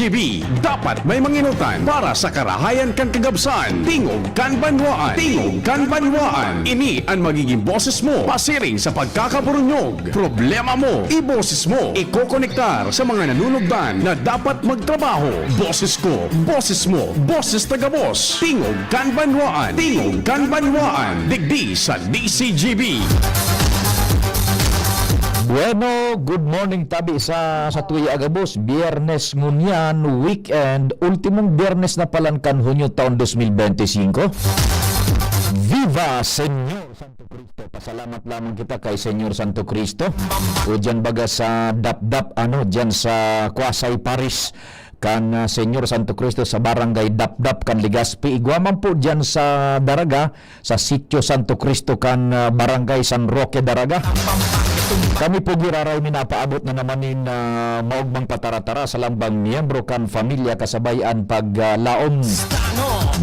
DCGB. Dapat may manginutan para sa karahayan kan kagabsan. Tingog kan banwaan. Tingog kan banwaan. Ini ang magiging boses mo pasiring sa pagkakaburunyog. Problema mo, iboses mo. Ikokonektar sa mga nanunugdan na dapat magtrabaho. Boses ko, boses mo, boses taga-boss. Tingog kan banwaan. Tingog kan banwaan. Digdi sa DCGB. Bueno, good morning tabi sa tuwi agabos. Biyernes ngunyan, weekend, ultimong biyernes na palankan Hunyo taon 2025. Viva Señor Santo Cristo. Pasalamat lamang kita kay Señor Santo Cristo. O dyan baga sa Dapdap, dyan sa Kwasay Paris kan Señor Santo Cristo sa barangay Dapdap kan Legazpi. Igwaman po dyan sa Daraga, sa Sitio Santo Cristo kan barangay San Roque Daraga. Kami po giraray minapaabot na namanin maugmang pataratara sa lambang miyembro kan familia kasabayan paglaom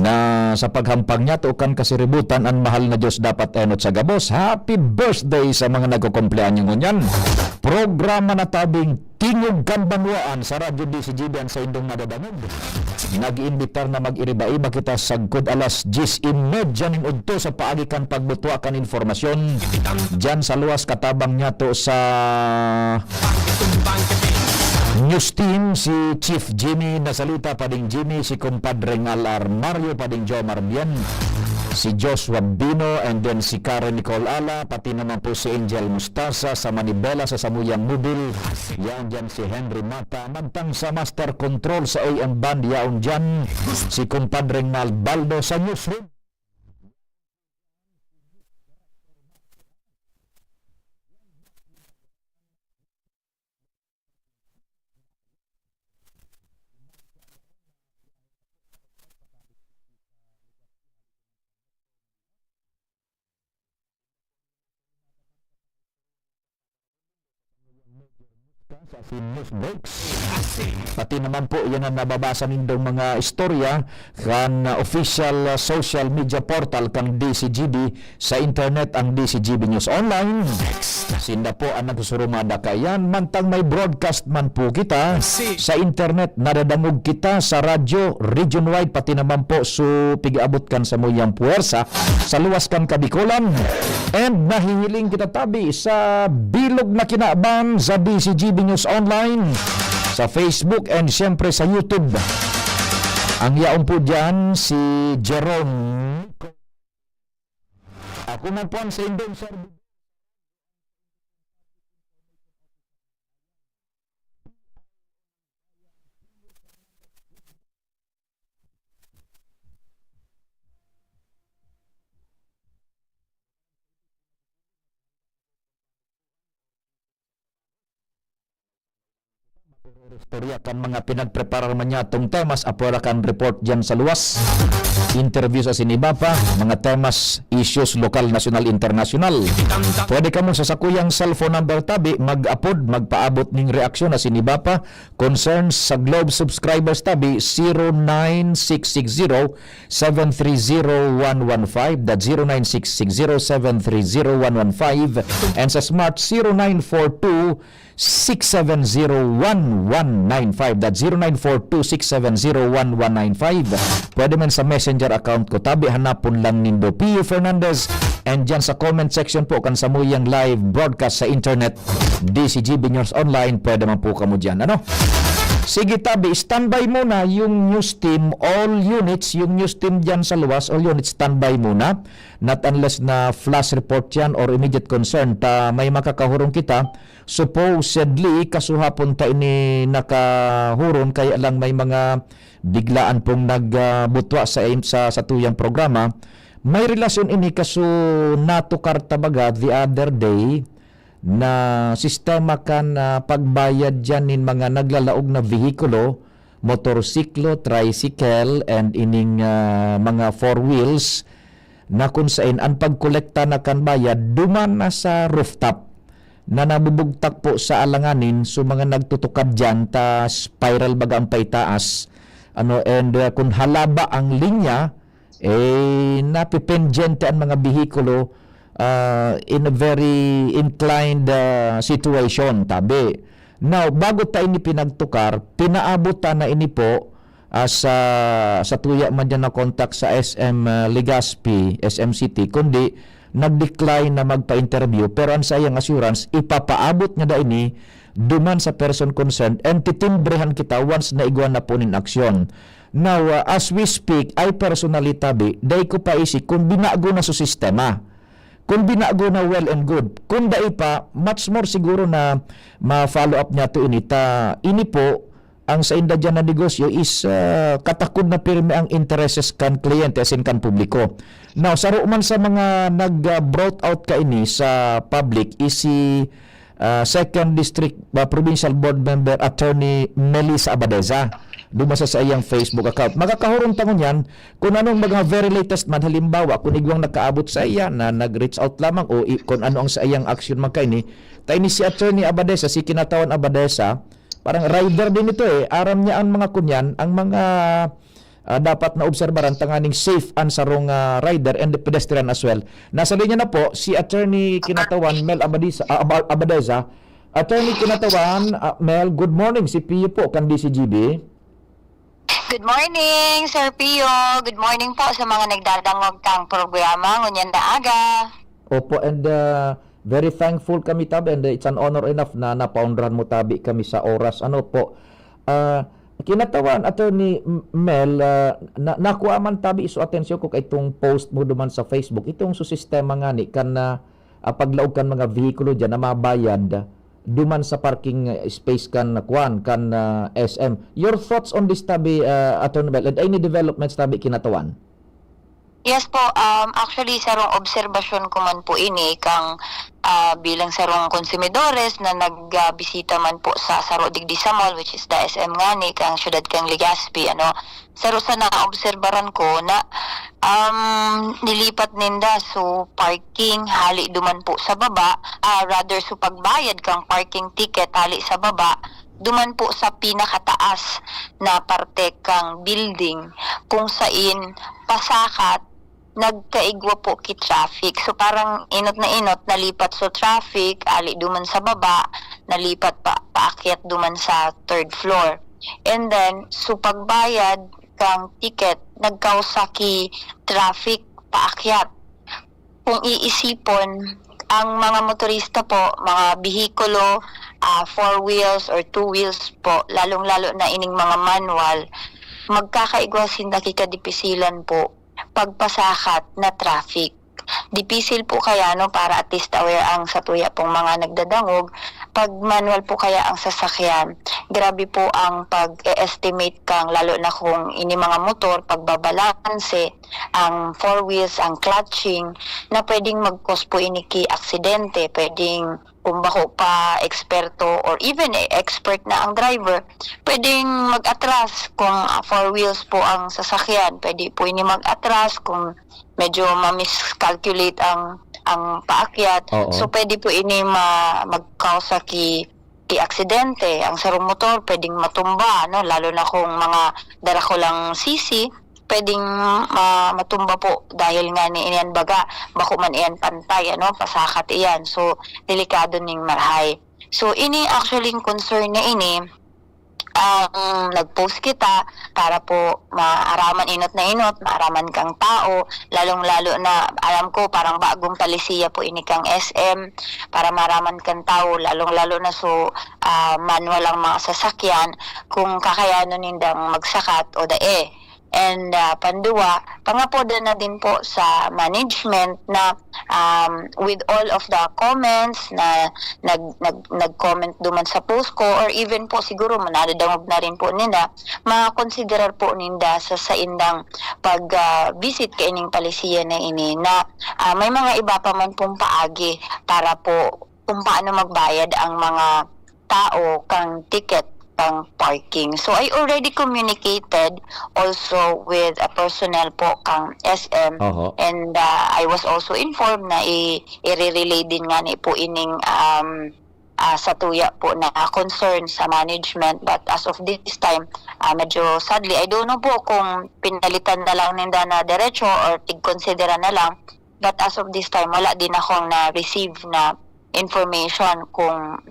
na sa paghampang niya to kan kasiributan ang mahal na Diyos dapat enot sa gabos. Happy birthday sa mga nagkukumpleanyo ngunyan. Programa na tabing Tingog kan Banwaan sa Radyo DCGB sa indong madadangog. Nag-iimbitar na mag-iriba-iba kita sagkod alas 10:30 ning udto sa paagi kan pagbutwa kan informasyon dyan sa luwas katabang niya to sa news team si Chief Jimmy Nasalita Pading Jimmy, si Compadre Alar Mario Pading Joe Marbian, si Joshua Bino, and then si Karen Nicole Ala, pati naman po si Angel Mustasa sa Manibela sa Samuyang Mubil, yaon dyan si Henry Mata, mantang sa Master Control sa AM Band, yaon dyan si Compadre Nalbaldo sa newsroom. Sa si News Breaks. Pati naman po yan ang nababasa nindong mga istorya kan official social media portal kang DCGB sa internet ang DCGB News Online. Sinda po ang nagsusurumada kayan. Mantang may broadcast man po kita sa internet, nadadangog kita sa radyo region-wide, pati naman po so pigaabot kan sa muyang puwersa sa luwas kan Kabikulan. And nahihiling kita tabi sa bilog na kinaaban sa DCGB News Online sa Facebook and siyempre sa YouTube. Ang yaon po dyan si Jerome. Ako man po ang sa indong service. Istorya kan mga pinagpreparar man niya itong temas, apura kan report dyan sa luwas. Interview sa Sinibapa, mga temas, issues, lokal, national, international. Pwede ka mo sa sakuyang cellphone number tabi, mag-upod, magpaabot ning reaksyon na Sinibapa. Concerns sa Globe subscribers tabi, 09660-730-115, that 09660-730-115, and sa Smart 0942-670-1195, that 0942-670-1195. Pwede man sa messenger account ko tabi, hanapon lang nindo Pio Fernandez, and dyan sa comment section po kan sa muyang live broadcast sa internet DCGB News Online, pwede man po kamo dyan. Sige tabi, standby muna yung news team, all units, yung news team dyan sa luwas, all units standby muna, not unless na flash report yan or immediate concern ta may makakahurong kita. Supposedly kasuhapon ta ini nakahuron, kaya lang may mga biglaan pong nagbutwa sa tuyang programa. May relasyon ini kaso natukar tabaga the other day na sistema kan pagbayad dyan nin mga naglalaog na vehikulo, motorsiklo, tricycle, and ining mga four wheels na kung saan ang pagkolekta na kan bayad duman na sa rooftop na nabubugtak po sa alanganin, so mga nagtutukad dyan ta spiral baga ang paitaas and kung halaba ang linya napipendyente ang mga bihikulo in a very inclined situation tabi. Now, bago ta ini pinagtukar, pinaabot ta na ini po sa tuya man dyan na contact sa SM Legazpi, SM City, kundi nag-decline na magpa-interview pero ang sayang assurance, ipapaabot niya da ini duman sa person concerned and titimbrehan kita once na iguan na po nin aksyon. Now, as we speak, I personally tabi, day ko pa isip kung binago na sa sistema. Kung binago na well and good. Kung dai pa, much more siguro na ma-follow up niya to ini. Ini po, ang sa inda dyan na negosyo is katakod na pirme ang intereses kan kliyente as in kan publiko. Now, saro man sa mga nag-brought out ka ini sa public is si 2nd District Provincial Board Member Attorney Melissa Abadeza. Dumasa sa iyang Facebook account. Magkakahurong tangon yan kung anong mga very latest man, halimbawa kung igwang nakaabot sa iya na nag-reach out lamang o kung ano ang sa iyang action magkaini. Tayo ni si Attorney Abadeza, si Kinatawan Abadeza, parang rider din ito aram niya ang mga kunyan, ang mga dapat na obserbaran tanganing safe ang sarong rider and the pedestrian as well. Nasa linya na po si Attorney Kinatawan Mel Abadeza. Attorney Kinatawan Mel, good morning. Si Pio po kan DCGB. Good morning, Sir Pio. Good morning po sa mga nagdadangog tang programa ngunyan na aga. Opo, and very thankful kami tabi and it's an honor enough na napaundran mo tabi kami sa oras. Ano po, Kinatawan, Attorney Mel, nakuha man tabi iso atensyon ko kay itong post mo duman sa Facebook. Itong susistema nga ni kan paglaog kan mga vehikulo dyan na mabayad duman sa parking space kan SM. Your thoughts on this tabi, Attorney Mel, and any developments tabi Kinatawan? Yes po, actually sarong obserbasyon ko man po ini kang bilang sarong konsumidores na nagbisita man po sa Saro Digdi sa mall, which is the SM ngani kang syudad kang Legazpi, ano. Saro sa naobserbaran ko na nilipat ninda so parking hali duman po sa baba, rather so pagbayad kang parking ticket hali sa baba duman po sa pinakataas na parte kang building kung saan pasakat nagkaigwa po ki traffic. So parang inot na inot, nalipat sa traffic, ali duman sa baba, nalipat paakyat duman sa 3rd floor. And then, so pagbayad kang ticket, nagkausa ki traffic paakyat. Kung iisipon, ang mga motorista po, mga bihikulo, 4 wheels or 2 wheels po, lalong-lalo na ining mga manual, magkakaigwa sinda kikadipisilan po pagpasakat na traffic. Dipisil po kaya no para at least aware ang sa tuya pong mga nagdadangog. Pag manual po kaya ang sasakyan, grabe po ang pag-estimate kang lalo na kung ini mga motor, pagbabalanse, ang 4 wheels, ang clutching, na pwedeng mag-cause po ini ki aksidente, pwedeng kung bako pa eksperto or even expert na ang driver, pwedeng mag-atras kung 4 wheels po ang sasakyan, pwede po ini mag-atras kung medyo ma-miscalculate ang paakyat. Oo. So pwede po ini magkausa ki aksidente. Ang sarong motor pwedeng matumba, no, lalo na kung mga dala ko lang sisi, pwedeng matumba po dahil nga ni iyan baga bako man iyan pantay, ano, pasakat iyan. So delikado ning marhay. So ini actually concern na ini nag-post kita para po maaraman inot na inot, maaraman kang tao, lalong-lalo na alam ko parang bagong talisiya po ini kang SM para maaraman kang tao, lalong-lalo na so manual ang mga sasakyan kung kakayanon nindang magsakat o dae. And panduwa, pangapoda na din po sa management na with all of the comments na nag-comment duman sa post ko or even po siguro manadadangog na rin po nila, makakonsiderar po ninda sa indang pag-visit kay ining palisiya na ini na may mga iba pa man pong paagi para po kung paano magbayad ang mga tao kang ticket pang parking. So I already communicated also with a personnel po kang SM and I was also informed na i-relay din nga ni po ining sa tuya po na concern sa management, but as of this time medyo sadly I don't know po kung pinalitan na lang ninda na diretso or tig-considera na lang, but as of this time wala din akong na-receive na information kung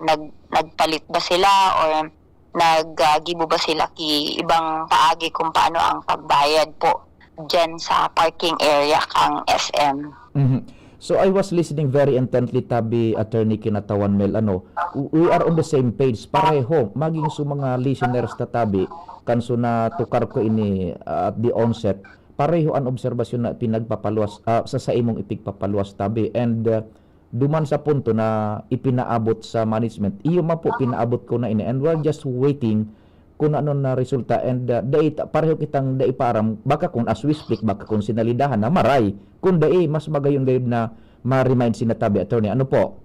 nagpalit ba sila or naggibo ba sila ki ibang paagi kung paano ang pagbayad po dyan sa parking area kang SM. Mhm. So I was listening very intently, tabi Attorney Kinatawan Mel, we are on the same page, pareho maging sa mga listeners na tabi kanso na tukar ko ini at the onset, pareho ang obserbasyon na pinagpapaluwas sa imong ipigpapaluwas tabi, and duman sa punto na ipinaabot sa management, iyo man po pinaabot ko na ini, and we're just waiting kung ano na resulta, and pareho kitang daiparam, baka kung as we speak, baka kung sinalidahan na maray, kung mas magayon gayud na ma-remind sinatabi, Attorney, ano po?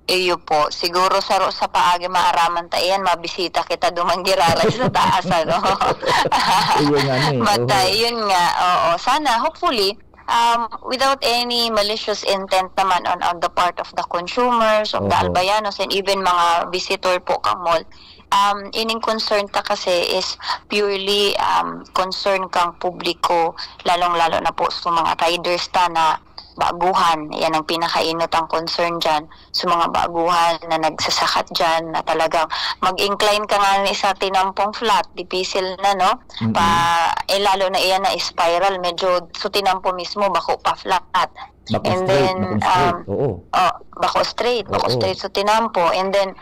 Iyo po, siguro sa paagi maaraman ta iyan, mabisita kita dumangiraray sa taas, ano? Iyo nga ni. But yun nga, oo, sana, hopefully, without any malicious intent naman on the part of the consumers, of the albayanos, and even mga visitor po kang mall, ining concern ta kasi is purely concern kang publiko, lalong-lalo na po sa mga riders ta na baguhan. Yan ang pinakainot ang concern dyan. Sa mga baguhan na nagsasakat dyan, na talagang mag-incline ka nga ni sa tinampong flat, dipisil na, no? Lalo na iyan na spiral, medyo so tinampo mismo, bako pa flat. And then, bako straight so tinampo. And then,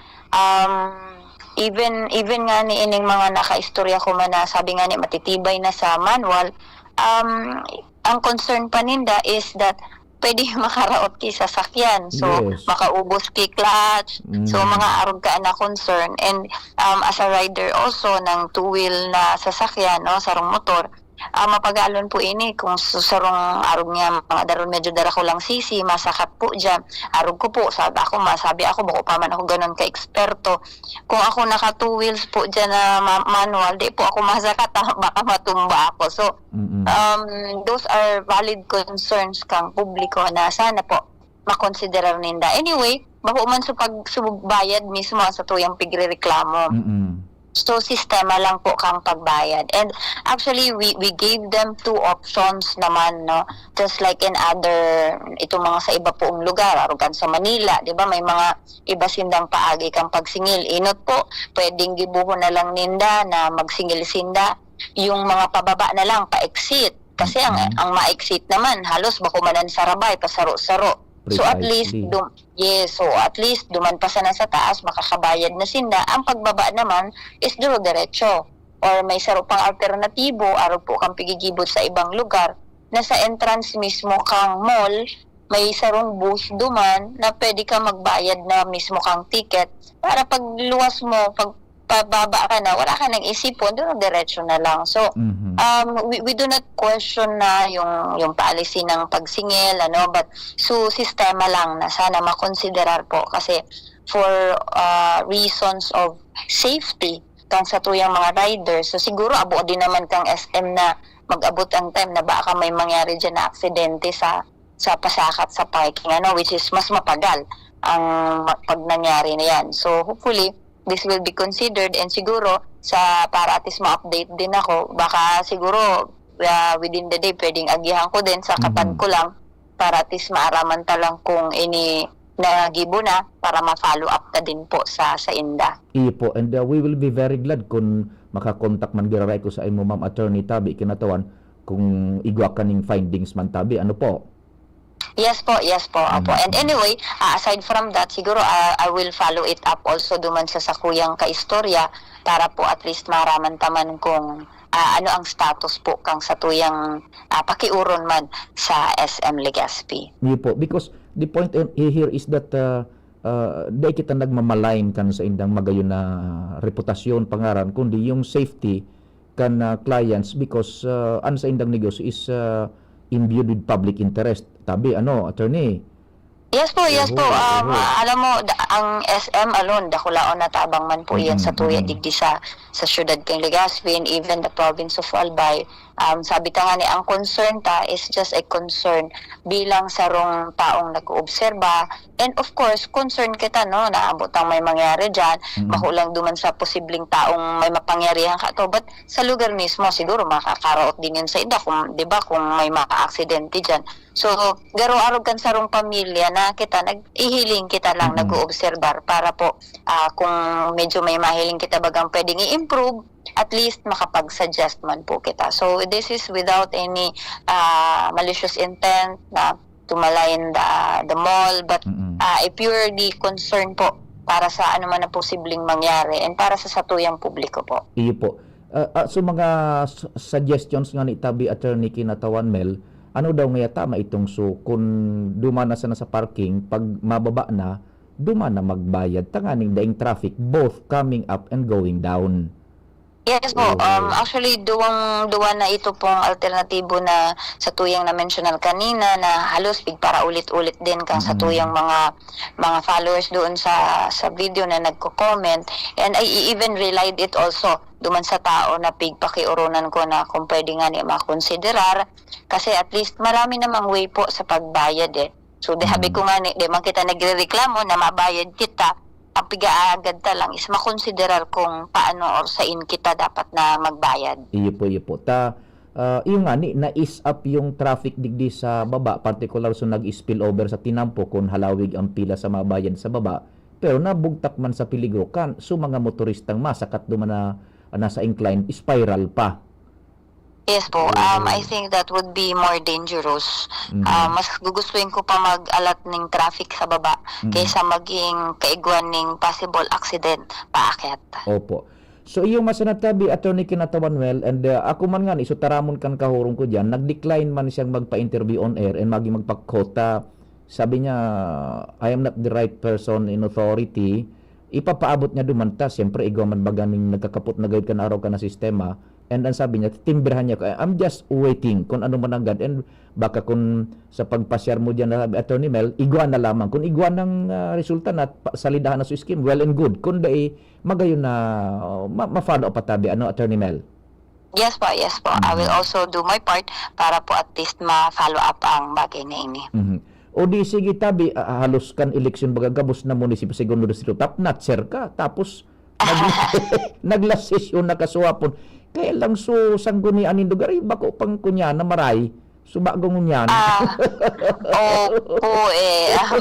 even nga ni ining mga nakaistorya ko man na sabi nga ni matitibay na sa manual, ang concern pa ninda is that pwede makaraot ki sa sakyan, so makaubos ki clutch, so mga arog ka na concern. And as a rider also ng two-wheel na sasakyan, no, sarong motor, mapagalon po ini kung susarong arog niya mga daron medyo dara ko lang sisi, masakat po dyan, arog ko po, masabi ako bako pa man ako ganun ka eksperto, kung ako naka two wheels po dyan na manual, di po ako masakat, baka matumba ako. So those are valid concerns kang publiko na sana po makonsiderar ninda. Anyway, bako man sa pagsubbayad mismo sa tuyang pigrereklamo. So, sistema lang po kang pagbayad. And actually, we gave them two options naman, no? Just like in other, itong mga sa iba poong lugar, arugan sa Manila, di ba? May mga iba sindang paagi kang pagsingil. Inot po, pwedeng gibuho na lang ninda na magsingil sinda. Yung mga pababa na lang, pa-exit. Kasi ang ma-exit naman, halos bakumanan sa rabay, pasaro-saro. So at least duman pa sana sa taas, makakabayad na sinda. Ang pagbaba naman is diretso. Or may saro pang alternatibo, araw po kang pigigibot sa ibang lugar, na sa entrance mismo kang mall, may sarong booth duman na pwede ka magbayad na mismo kang ticket para pag luwas mo, pag pababa ka na, wala ka nang isipon, diretso na lang. So, we do not question na yung policy ng pagsingil, but sistema lang na sana makonsiderar po kasi for reasons of safety kang sa tuyang mga riders. So, siguro abo din naman kang SM na mag-abot ang time na baka may mangyari dyan na aksidente sa pasakat sa parking, which is mas mapagal ang pag nangyari na yan. So, hopefully, this will be considered, and siguro para at least ma-update din ako, baka siguro within the day pwedeng agihan ko din sa katan ko lang para at least maaraman talang kung ini nagibo na para ma-follow up ka din po sa inda. Iyo po, and we will be very glad kung makakontak man giraray ko sa imo, Ma'am Attorney Tabi Kinatawan, kung igwa kaning findings man tabi, ano po? Yes po. Opo. And anyway, aside from that, siguro I will follow it up also duman sa sakuyang kaistorya para po at least maraman taman kung ano ang status po kang sa tuyang pakiuron man sa SM Legazpi. Hindi po, because the point here is that dahil kita nagmamalain kan sa indang magayon na reputasyon, pangaran, kundi yung safety kan clients, because ano sa indang negosyo is imbued with public interest. Tabi, Attorney? Yes po. Alam mo, ang SM alone, dakulaon na tabang man po yan sa tuya digdi sa syudad kang Legazpi and even the province of Albay. sabi ta nga ni, ang concern ta is just a concern bilang sarong taong nag-oobserba. And of course, concern kita, no, na abotang may mangyari dyan, mahulang duman sa posibleng taong may mapangyarihan ka to. But sa lugar mismo, siguro makakaraot din yun sa ida, kung, di ba, kung may maka-aksidente dyan. So, garo-arog kan sarong pamilya na kita, nag-ihiling kita lang, nag-oobserbar para po kung medyo may mahiling kita bagang pwedeng i-improve, at least makapag-suggest man po kita. So, this is without any malicious intent na tumalayin the mall, but a purely concern po para sa ano man na posibleng mangyari and para sa satuyang publiko po. Iyo po. So mga suggestions nga ni Tabi Attorney Kinatawan Mel, ano daw nga tama itong kung dumana sa nasa parking, pag mababa na, dumana magbayad, tanganing daing traffic, both coming up and going down. Yes po, actually duwa na ito pong alternatibo na sa tuyang na mentional kanina na halos para ulit-ulit din kang sa tuyang mga followers doon sa video na nagko-comment, and I even relied it also duman sa tao na pakiurunan ko na kung pwede nga ni makonsiderar kasi at least marami namang way po sa pagbayad So habi ko nga ni, di man kita nagrereklamo na mabayad kita, ang pigaagad ta lang is makonsiderar kung paano or sain kita dapat na magbayad. Iyo po. Yung nga ni, na-ease up yung traffic digdi sa baba, particular so nag-spill over sa Tinampo kung halawig ang pila sa mabayad sa baba, pero nabugtak man sa peligro kan, so mga motoristang masakat duman na nasa incline, spiral pa. Yes po, I think that would be more dangerous. Mas gugustuhin ko pa mag-alat ng traffic sa baba kaysa maging kaiguan ng possible accident paakyat. Opo. So iyong masanatabi, Attorney Kinatawan Mel, and ako man nga ni, so taramon kan kahurong ko dyan, nag-decline man siyang magpa-interview on air and magpakota. Sabi niya, I am not the right person in authority. Ipapaabot niya dumanta, siyempre igaw man baganing nagkakapot na gayud ka na araw ka na sistema. And ang sabi niya, timbrahan niya, I'm just waiting kung ano man agad. And baka kung sa pagpasyar mo dyan na Attorney Mel, iguan na lamang. Kung iguan ng resulta na salidahan na sa scheme, well and good. Kung dahil magayon na ma-follow up patabi, Attorney Mel? Yes po. I will also do my part para po at least ma-follow up ang bagay na ini. O di sige tabi, halos kan eleksyon bagagabos na munisipyo segundo distrito, top-notch ka, tapos nag-last session na kasuwapon. Kaya lang sanggunian ng lugar, bako pang kunya na maray, subagong niyan.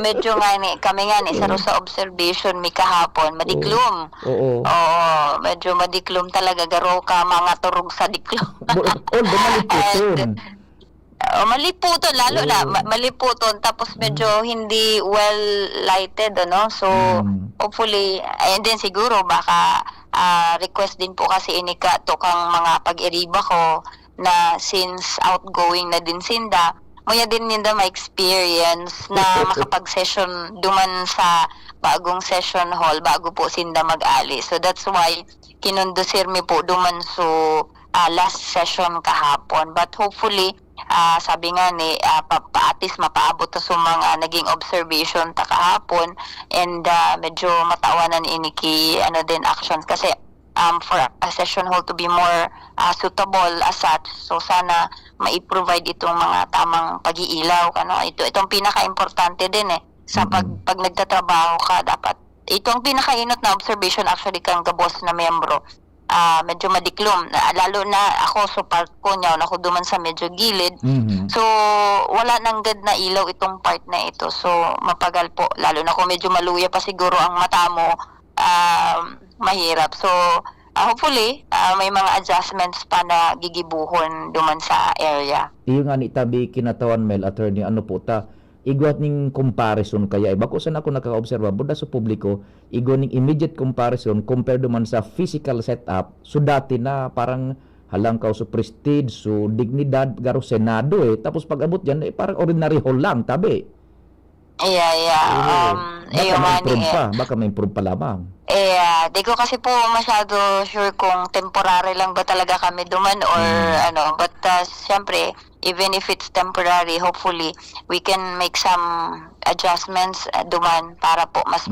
Medyo nga ni, kami nga ni, sa observation, may kahapon, madiklom. Oo. Medyo madiklom talaga, garo ka mga turog sa diklom. Maliputon. Maliputon, lalo na, maliputon, tapos medyo hindi well lighted, so hopefully, and then siguro baka request din po kasi inika to kang mga pag-iriba ko na since outgoing na din sinda, maya din ninda ma-experience na makapag-session duman sa bagong session hall bago po sinda mag-ali. So that's why kinundusir mi po duman last session kahapon. But hopefully, sabi nga ni, at least mapaabot to sa mga naging observation ta kahapon, and medyo matawanan iniki din actions kasi for a session hall to be more suitable as such. So sana mai-provide itong mga tamang pag-iilaw. Itong pinaka-importante din sa pag nagtatrabaho ka, dapat itong pinaka-inot na observation actually kang gabos na membro. Medyo madiklom, lalo na ako so part ko niya na ako duman sa medyo gilid, so wala nang gad na ilaw itong part na ito, so mapagal po, lalo na kung medyo maluya pa siguro ang mata mo, mahirap. So hopefully may mga adjustments pa na gigibuhon duman sa area. Iyo nga ni Tabi Kinatawan Mel, Attorney, po igwat ning comparison kaya bako sa ako nakaka-obserba buda sa publiko, igwa ning immediate comparison compared man sa physical setup. So dati na parang halangkaw sa prestige, so dignidad garo senado tapos pag-abot diyan parang ordinary hall lang tabi. Baka may improve pa lamang. Di ko kasi po masyado sure kung temporary lang ba talaga kami duman or but siyempre, even if it's temporary, hopefully we can make some adjustments duman para po mas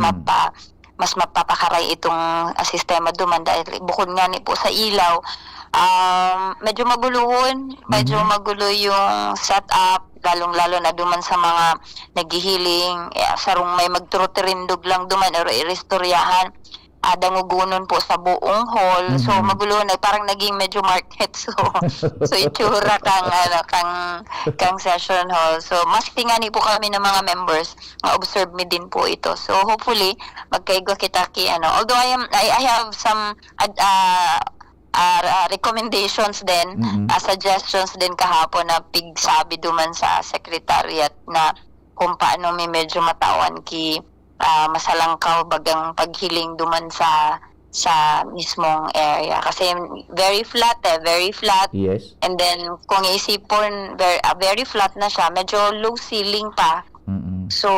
mapapakaray itong sistema duman, dahil bukod nga ni po sa ilaw, medyo medyo magulo yung setup, lalong-lalo na duman sa mga naghihiling, sarong may magturutirindog lang duman, or iristoryahan, dangugunon po sa buong hall. So magulo na, parang naging medyo market. So itsura kang session hall. So mas tingani po kami ng mga members, observe me din po ito. So hopefully magkaigo kita although I have some recommendations din, suggestions din kahapon na pigsabi duman sa secretariat na kung paano may medyo matawan masalangkaw bagang paghiling duman sa mismong area kasi very flat. Yes. And then kung isipon very flat na siya, medyo low ceiling pa. So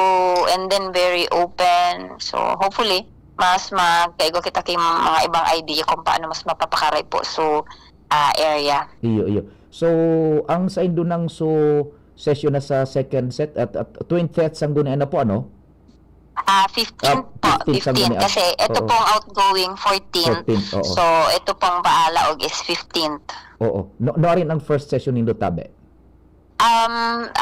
and then very open, so hopefully mas magkaigo kita kay mga ibang idea kung paano mas mapapakaray po area. Iyo. So ang sa indo nang session na sa second set at 20th sang guna na po 15 po, 15 kasi ito pong outgoing 14. So ito pong paalaog is 15th. Oo. No rin ang first session nindo tabi.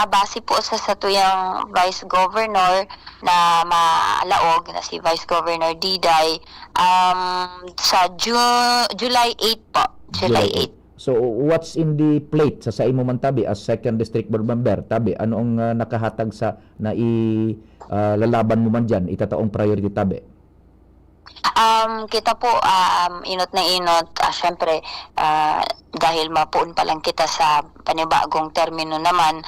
Base po sa tuyang Vice Governor na maalaog na si Vice Governor Diday sa July 8 po. July 8. So what's in the plate sa imo man tabi as second district board member tabi, ano ang nakahatag sa lalaban mo man diyan itataong priority tabi? Kita po inot na inot, syempre dahil mapuon pa lang kita sa panibagong termino naman,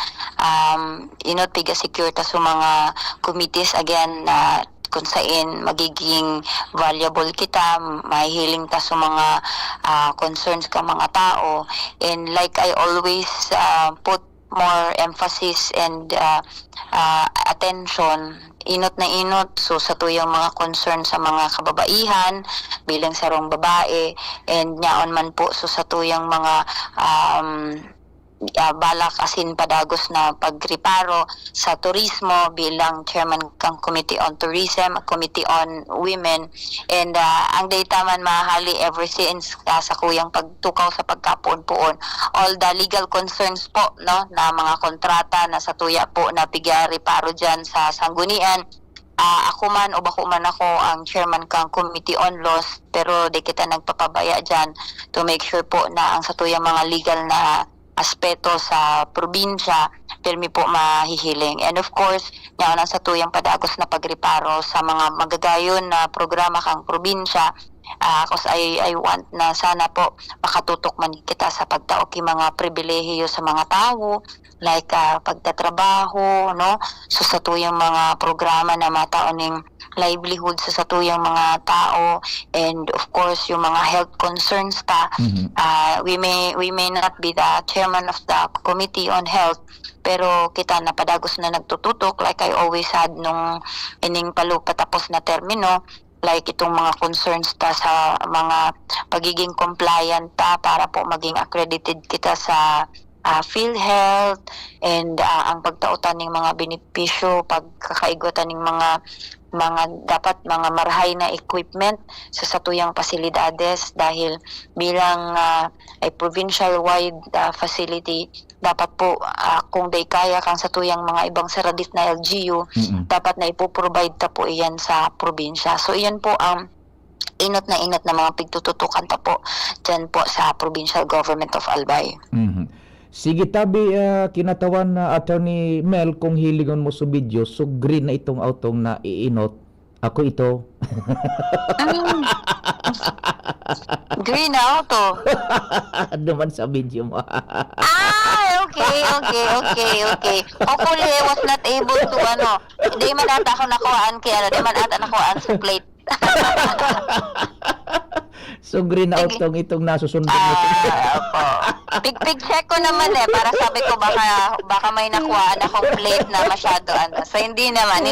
inot piga secure ta sa mga committees again na kung saan magiging valuable kita, mahihiling ta sa mga concerns ka mga tao, and like I always put more emphasis and attention, inot na inot so sa tuyang mga concern sa mga kababaihan bilang sarong babae, and nyaon man po so sa tuyang mga balak asin padagos na pagreparo sa turismo bilang chairman kang Committee on Tourism, Committee on Women, and ang data man mahali ever since sa kuyang pagtukaw sa pagkapuon-puon, all the legal concerns po na mga kontrata na sa tuya po na reparo dyan sa sanggunian. Ako man o bako man ako ang chairman kang Committee on Laws, pero di kita nagpapabaya dyan to make sure po na ang sa tuyang mga legal na aspeto sa probinsya pirmi po mahihiling. And of course, yan sa tuyang padagos na pagreparo sa mga magagayon na programa kang probinsya, because I want na sana po makatutok man kita sa pagtaok mga pribilehiyo sa mga tao, like pagtatrabaho, so sa tuyang mga programa na mataoning livelihood sa satuyang mga tao, and of course yung mga health concerns ta. We may not be the chairman of the Committee on Health, pero kita napadagos na nagtututok like I always had nung ining patapos na termino, like itong mga concerns ta sa mga pagiging compliant ta para po maging accredited kita sa PhilHealth, and ang pagtautan ng mga benepisyo, pagkakaigutan ng mga dapat mga marhay na equipment sa satuyang pasilidades, dahil bilang ay provincial-wide facility, dapat po kung day kaya kang satuyang mga ibang seradit na LGU, dapat na ipoprovide ta po iyan sa probinsya. So iyan po ang inot na mga pigtututukan ta po dyan po sa Provincial Government of Albay. Sige tabi, kinatawan na Attorney Mel, kung hilingon mo sa video, so green na itong autong na iinot. Ako ito. Green na auto. Duman sa video mo. Okay. Hopefully, I was not able to, di man ata ako nakuhaan di man ata nakuhaan sa plate. So green na autong itong nasusundan mo. Opo. Pig check ko naman para sabi ko baka may nakuhaan akong plate na masyado So hindi naman.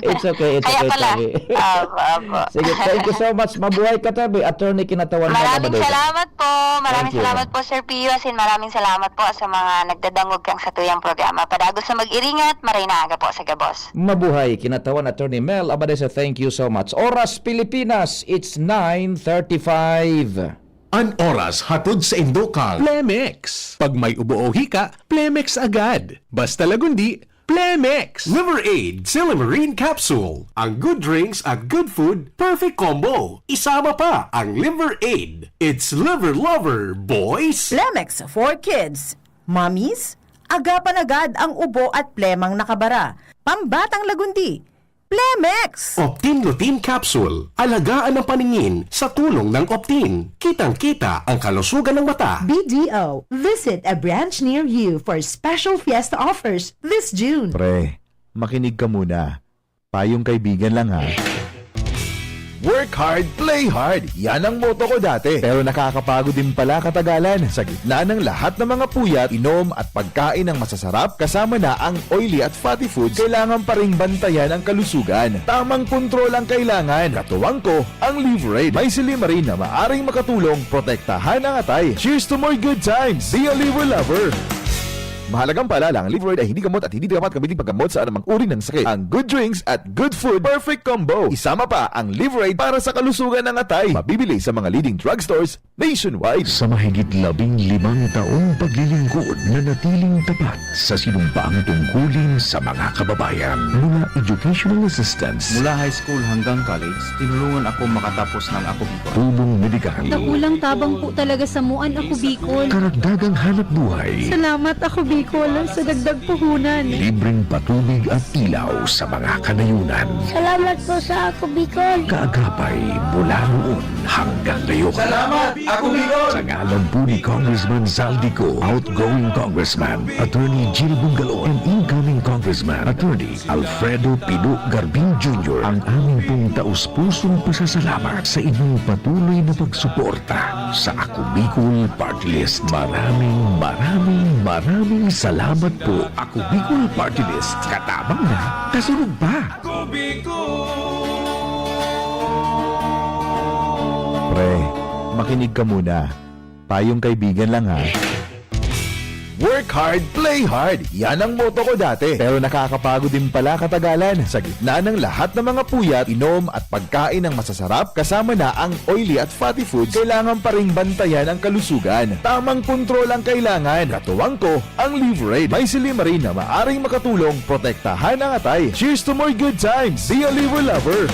It's okay, Kaya pala. Tabi. Opo. Sige, thank you so much. Mabuhay ka, Tabi. Attorney Kinatawan Maraming Magabadosa. salamat po. Maraming Thank you. salamat po, Sir Pio. Maraming salamat po sa mga nagdadangog kang sa tuyang programa. Padagos sa mag-iringat, maray na aga po sa gabos. Mabuhay, Kinatawan Attorney Mel Abadesa, thank you so much. Oras Pilipinas, it's 9:35. An oras hatod sa Indokal. Plemex. Pag may ubo o hika, Plemex agad. Basta lagundi, Plemex. Liver Aid Silimarine Capsule. Ang good drinks at good food, perfect combo. Isama pa ang Liver Aid. It's liver lover, boys. Plemex for kids. Mommies, agapan agad ang ubo at plemang nakabara. Pambatang lagundi. Plemex! Optin Lutein Capsule. Alagaan ang paningin sa tulong ng Optin. Kitang-kita ang kalusugan ng mata. BDO, visit a branch near you for special fiesta offers this June. Pre, makinig ka muna. Payong kaibigan lang ha. Work hard, play hard. Yan ang motto ko dati. Pero nakakapagod din pala katagalan. Sa gitna ng lahat ng mga puyat, inom at pagkain ng masasarap, kasama na ang oily at fatty foods, kailangan pa ring bantayan ang kalusugan. Tamang kontrol ang kailangan. Katuwang ko, ang Liverade. May silimarin na maaring makatulong, protektahan ang atay. Cheers to more good times. Be a liver lover. Mahalagang paalala, ang Liverade ay hindi gamot at hindi dapat gamitin paggamot sa anumang uri ng sakit. Ang good drinks at good food, perfect combo. Isama pa ang Liverade para sa kalusugan ng atay. Mabibili sa mga leading drugstores nationwide. Sa mahigit 15 taong paglilingkod na natiling tapat sa sinumpang tungkulin sa mga kababayan. Mula educational assistance, Mula high school hanggang college, tinulungan ako makatapos ng Ako Bicol. tulong medikal, Nakulang tabang po talaga sa muan ako Bicol. karagdagang hanap buhay, Salamat ako Bicol sa dagdag puhunan. libreng patubig at ilaw sa mga kanayunan. Salamat po sa ako Bicol. Kaagapay mula noon hanggang ngayon. Salamat! Ako Bicol! Sa ngalan po ni Congressman Zaldico, outgoing Congressman, Attorney Jill Bungalon, and incoming Congressman, Attorney Alfredo Pino Garbin Jr., ang aming pong taus-pusong pasasalamat sa inyong patuloy na pagsuporta sa Ako Bicol Party List. Maraming salamat po. Ako Bicol Party List. Katabang na, kasunod pa. Pre, makinig ka muna. Payong kaibigan lang ha. Work hard, play hard. Yan ang motto ko dati. Pero nakakapagod din pala katagalan. Sa gitna ng lahat ng mga puyat, inom at pagkain ng masasarap, kasama na ang oily at fatty foods, kailangan pa ring bantayan ang kalusugan. Tamang kontrol ang kailangan. Katuwang ko, ang Liverade. May silimarin na maaring makatulong, protektahan ang atay. Cheers to more good times. Be a liver lover.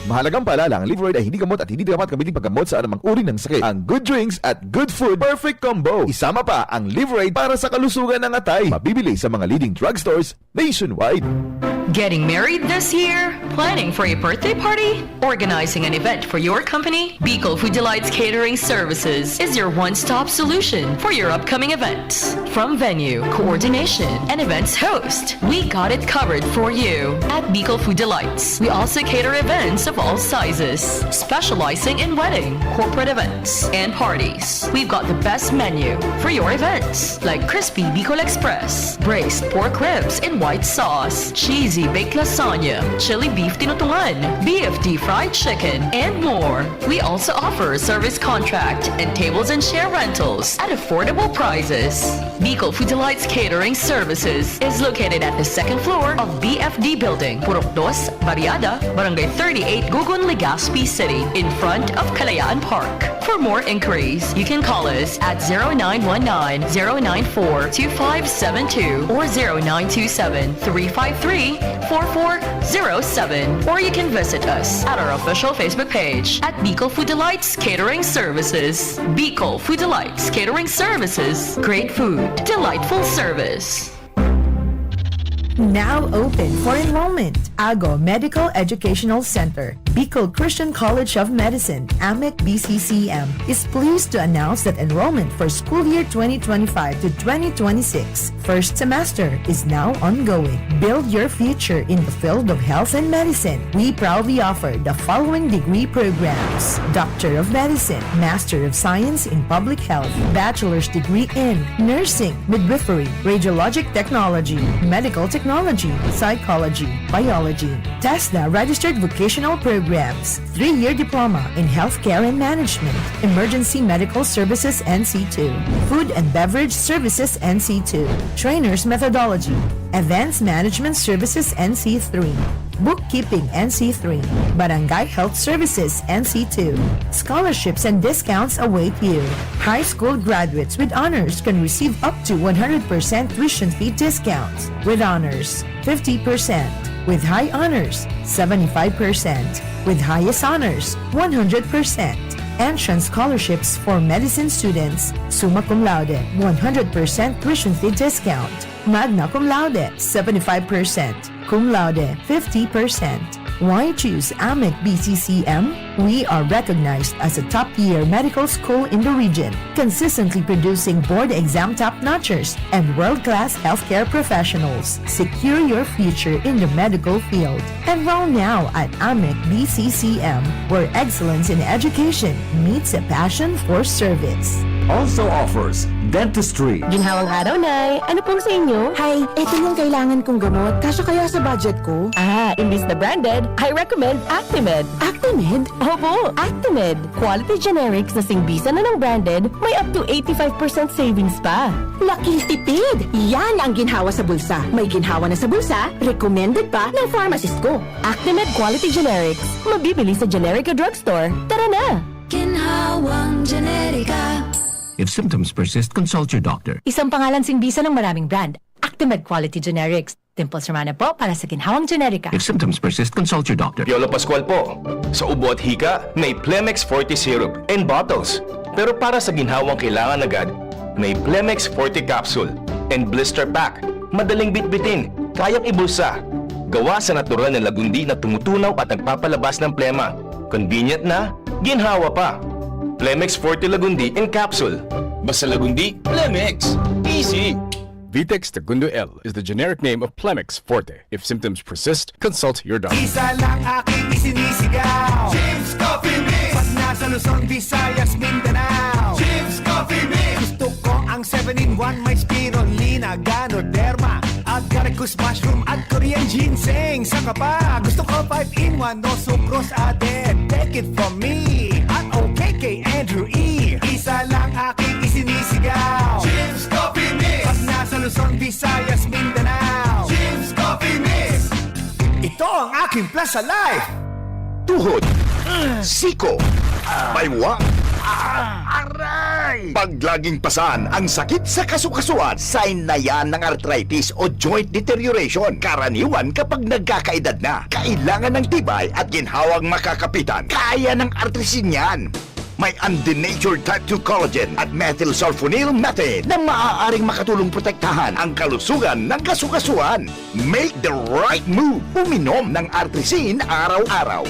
Mahalagang paalala, ang Liverade ay hindi gamot at hindi dapat gamitin paggamot sa anumang uri ng sakit. Ang good drinks at good food, perfect combo. Isama pa ang Liverade para sa kalusugan ng atay. Mabibili sa mga leading drugstores nationwide. Getting married this year? Planning for a birthday party? Organizing an event for your company? Bicol Food Delights Catering Services is your one-stop solution for your upcoming events. From venue, coordination, and events host, we got it covered for you. At Bicol Food Delights, we also cater events of all sizes, specializing in wedding, corporate events, and parties. We've got the best menu for your events, like crispy Bicol Express, braised pork ribs in white sauce, cheesy baked lasagna, chili beef tinutungan, BFD fried chicken, and more. We also offer a service contract and tables and chair rentals at affordable prices. Bicol Food Delights Catering Services is located at the second floor of BFD Building, Purok 2, Barriada, Barangay 38, Gugun, Legazpi City, in front of Kalayaan Park. For more inquiries, you can call us at 0919-094-2572 or 0927-353-4407, or you can visit us at our official Facebook page at Bicol Food Delights Catering Services. Bicol Food Delights Catering Services. Great food, delightful service. Now open for enrollment. Ago Medical Educational Center, Bicol Christian College of Medicine, AMEC BCCM, is pleased to announce that enrollment for school year 2025 to 2026 first semester is now ongoing. Build your future in the field of health and medicine. We proudly offer the following degree programs: Doctor of Medicine, Master of Science in Public Health, Bachelor's degree in Nursing, Midwifery, Radiologic Technology, Medical Technology, Psychology, Biology, TESDA registered vocational programs, 3-year diploma in Healthcare and Management, Emergency Medical Services NC2, Food and Beverage Services NC2, Trainers Methodology, Events Management Services NC3, Bookkeeping NC3, Barangay Health Services NC2. Scholarships and discounts await you. High school graduates with honors can receive up to 100% tuition fee discounts. With honors, 50%. With high honors, 75%. With highest honors, 100%. Entrance scholarships for medicine students, summa cum laude, 100% tuition fee discount. Magna cum laude, 75%. Cum laude, 50%. Why choose AMEC BCCM? We are recognized as a top-tier medical school in the region, consistently producing board exam top-notchers and world-class healthcare professionals. Secure your future in the medical field. Enroll now at AMEC BCCM, where excellence in education meets a passion for service. Also offers dentistry, Ginhawang araw, Nay. Ano pong sa inyo? Hi, eto yung kailangan kong gamot. Kasya kaya sa budget ko? Imbis na branded, I recommend Actimed. Actimed? Opo, Actimed. Quality generics na singbisa na ng branded, may up to 85% savings pa. Laking tipid! Yan ang ginhawa sa bulsa. May ginhawa na sa bulsa, recommended pa ng pharmacist ko. Actimed Quality Generics. Mabibili sa Generica Drugstore. Tara na! Ginhawang Generica. If symptoms persist, consult your doctor. Isang pangalan singbisa ng maraming brand. Actimed Quality Generics. Dimples Romana po para sa Ginhawang Generica. If symptoms persist, consult your doctor. Piolo Pascual po. Sa ubo at hika, may Plemex Forte Syrup in bottles. Pero para sa ginhawang kailangan agad, may Plemex Forte Capsule and Blister Pack. Madaling bitbitin, kayang ibulsa. Gawa sa natural na lagundi na tumutunaw at nagpapalabas ng plema. Convenient na, ginhawa pa. Plemex Forte Lagundi in Capsule. Basta Lagundi, Plemex. Easy! Vitex Segundo L is the generic name of Plemex Forte. If symptoms persist, consult your doctor. Isa lang aking isinisigaw, James Coffee Mix. Pag nasa Luzon, Visayas, Mindanao, James Coffee Mix. Gusto ko ang 7-in-1, may spirulina, ganoderma, agaricus mushroom at Korean ginseng. Saka pa, gusto ko 5-in-1, no sucrose added. Take it from me, at OKK Andrew E. Isa lang aking isinisigaw, James Coffee Mix. Pag nasa Luzon, Visayas, Mindanao, James Coffee Mix. Ito ang aking plus sa life. Tuhod, siko, baywa, aray! Pag laging pasan ang sakit sa kasukasuan, sign na yan ng arthritis o joint deterioration. Karaniwan kapag nagkakaedad na, kailangan ng tibay at ginhawang makakapitan. Kaya ng artrisin yan. May undenatured type 2 collagen at methylsulfonyl methane na maaaring makatulong protektahan ang kalusugan ng kasukasuan. Make the right move. Uminom ng artrisin araw-araw.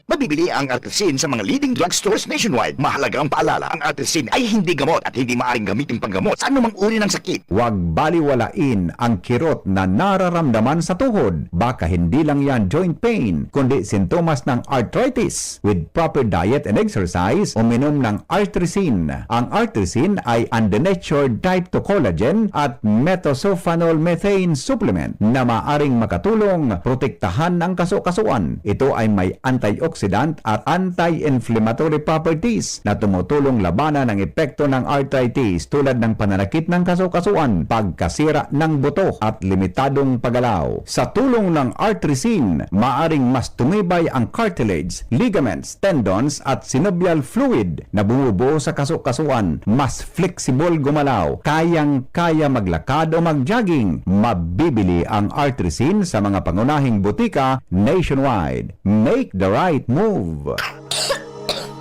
Mabibili ang artrisin sa mga leading drugstores nationwide. Mahalaga ang paalala, ang artrisin ay hindi gamot at hindi maaaring gamitin panggamot sa anumang uri ng sakit. Huwag baliwalain ang kirot na nararamdaman sa tuhod. Baka hindi lang yan joint pain, kundi sintomas ng arthritis. With proper diet and exercise, uminom ng artrisin. Ang artrisin ay undenatured type 2 collagen at metosulfonol methane supplement na maaaring makatulong protektahan ang kasukasuan. Ito ay may antioxidant at anti-inflammatory properties na tumutulong labanan ang epekto ng arthritis tulad ng pananakit ng kasukasuan, pagkasira ng buto at limitadong paggalaw. Sa tulong ng artrisin, maaring mas tumibay ang cartilage, ligaments, tendons at synovial fluid na bumubuo sa kasukasuan. Mas flexible gumalaw, kayang-kaya maglakad o mag-jogging. Mabibili ang artrisin sa mga pangunahing butika nationwide. Make the right move.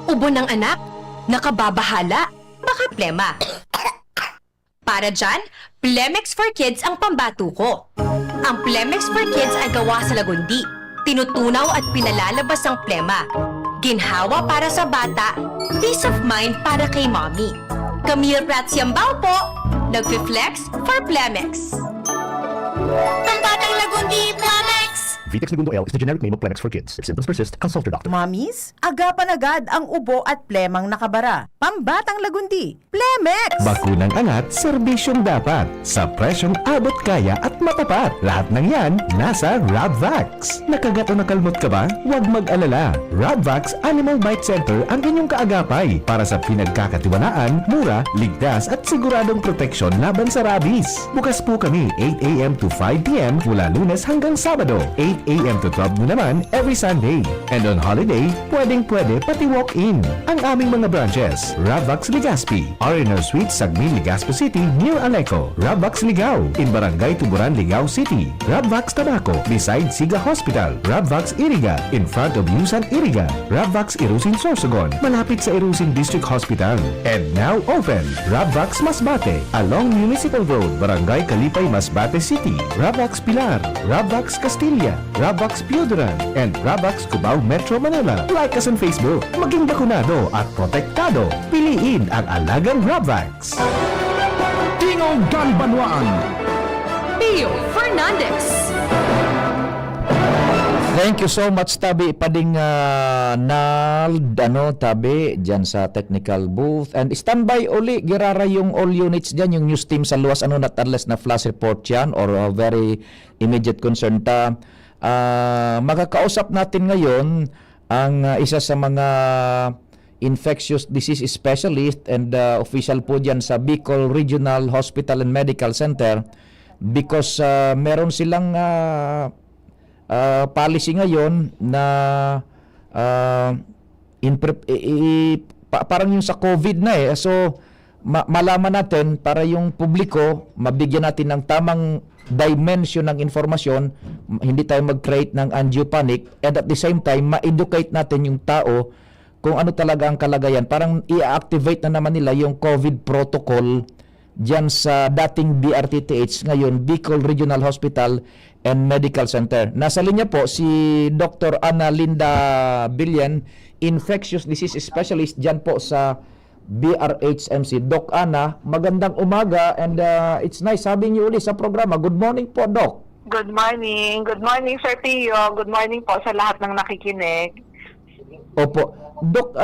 Ubo ng anak? Nakababahala? Baka plema. Para dyan, Plemex for Kids ang pambato ko. Ang Plemex for Kids ay gawa sa lagundi. Tinutunaw at pinalalabas ang plema. Ginhawa para sa bata, peace of mind para kay mommy. Camille Prats Yambao po, nagfi-flex for Plemex. Pambatang lagundi, Plemex! Vitex Segundo L is the generic name of Plemex for kids. If symptoms persist, consult your doctor. Mommies, agapan agad ang ubo at plemang nakabara. Pambatang lagundi, Plemex! Bakunang angat, serbisyong dapat. Sa presyong abot kaya at matapat. Lahat ng yan, nasa Rabvax. Nakagat o nakalmot ka ba? Huwag mag-alala. Rabvax Animal Bite Center ang inyong kaagapay para sa pinagkakatiwalaan, mura, ligtas at siguradong proteksyon laban sa rabies. Bukas po kami 8 a.m. to 5 p.m. mula Lunes hanggang Sabado, 8 a.m. to 12 noon naman every Sunday. And on holiday, pwedeng-pwede pati walk-in. Ang aming mga branches, Rabvax Legazpi, R&R Suite, Sagmin, Legazpo City, near Aleco. Rabvax Ligao, in Barangay Tuburan, Ligao City. Rabvax Tabaco, beside Siga Hospital. Rabvax Iriga, in front of Yusan Iriga. Rabvax Irusin Sorsogon, malapit sa Irusin District Hospital. And now open, Rabvax Masbate, along Municipal Road, Barangay Kalipay, Masbate City. Rabvax Pilar, Rabvax Castilla, Rabvax Pioduran, and Rabvax Cubao Metro Manila. Like us on Facebook, maging bakunado at protektado. Piliin ang alagang Rabvax. Tingog Ganbanwaan. Pio Fernandez. Thank you so much, Tabi Pading Tabi dyan sa technical booth. And standby uli, girara yung all units dyan, yung news team sa luwas, not unless na flash report yan or very immediate concern ta. Makakausap natin ngayon ang isa sa mga infectious disease specialist and official po dyan sa Bicol Regional Hospital and Medical Center because meron silang policy ngayon na parang yung sa COVID na so malaman natin para yung publiko mabigyan natin ng tamang dimension ng informasyon, hindi tayo mag-create ng undue panic, and at the same time ma-educate natin yung tao kung ano talaga ang kalagayan. Parang i-activate na naman nila yung COVID protocol dyan sa dating BRTTH, ngayon Bicol Regional Hospital and Medical Center. Nasa linya po si Dr. Ana Linda Billian, infectious disease specialist dyan po sa BRHMC. Doc Ana, magandang umaga and it's nice having you uli sa programa. Good morning po, Doc. Good morning. Good morning, Sir Pio. Good morning po sa lahat ng nakikinig. Opo. Doc,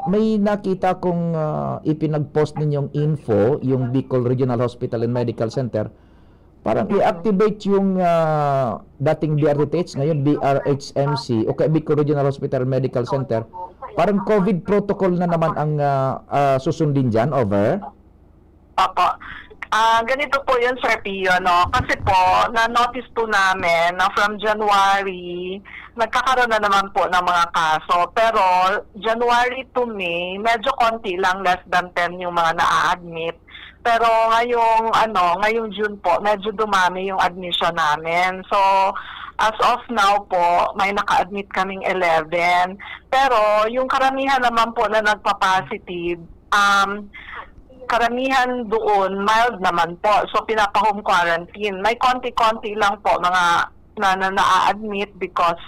may nakita kong ipinag-post ninyong info, yung Bicol Regional Hospital and Medical Center. Parang i-activate yung dating BRTH, ngayon BRHMC, o kaya Bicol Regional Hospital and Medical Center. Parang COVID protocol na naman ang susundin dyan, over? Opo. Ganito po yun, Sir Pio, no? Kasi po, na-notice po namin na from January, nagkakaroon na naman po ng mga kaso. Pero January to May, medyo konti lang, less than 10 yung mga na-admit. Pero ngayong June po, medyo dumami yung admission namin. So, as of now po, may naka-admit kaming 11. Pero yung karamihan naman po na nagpa-positive, karamihan doon, mild naman po. So, pinapa-home quarantine. May konti-konti lang po mga na-admit because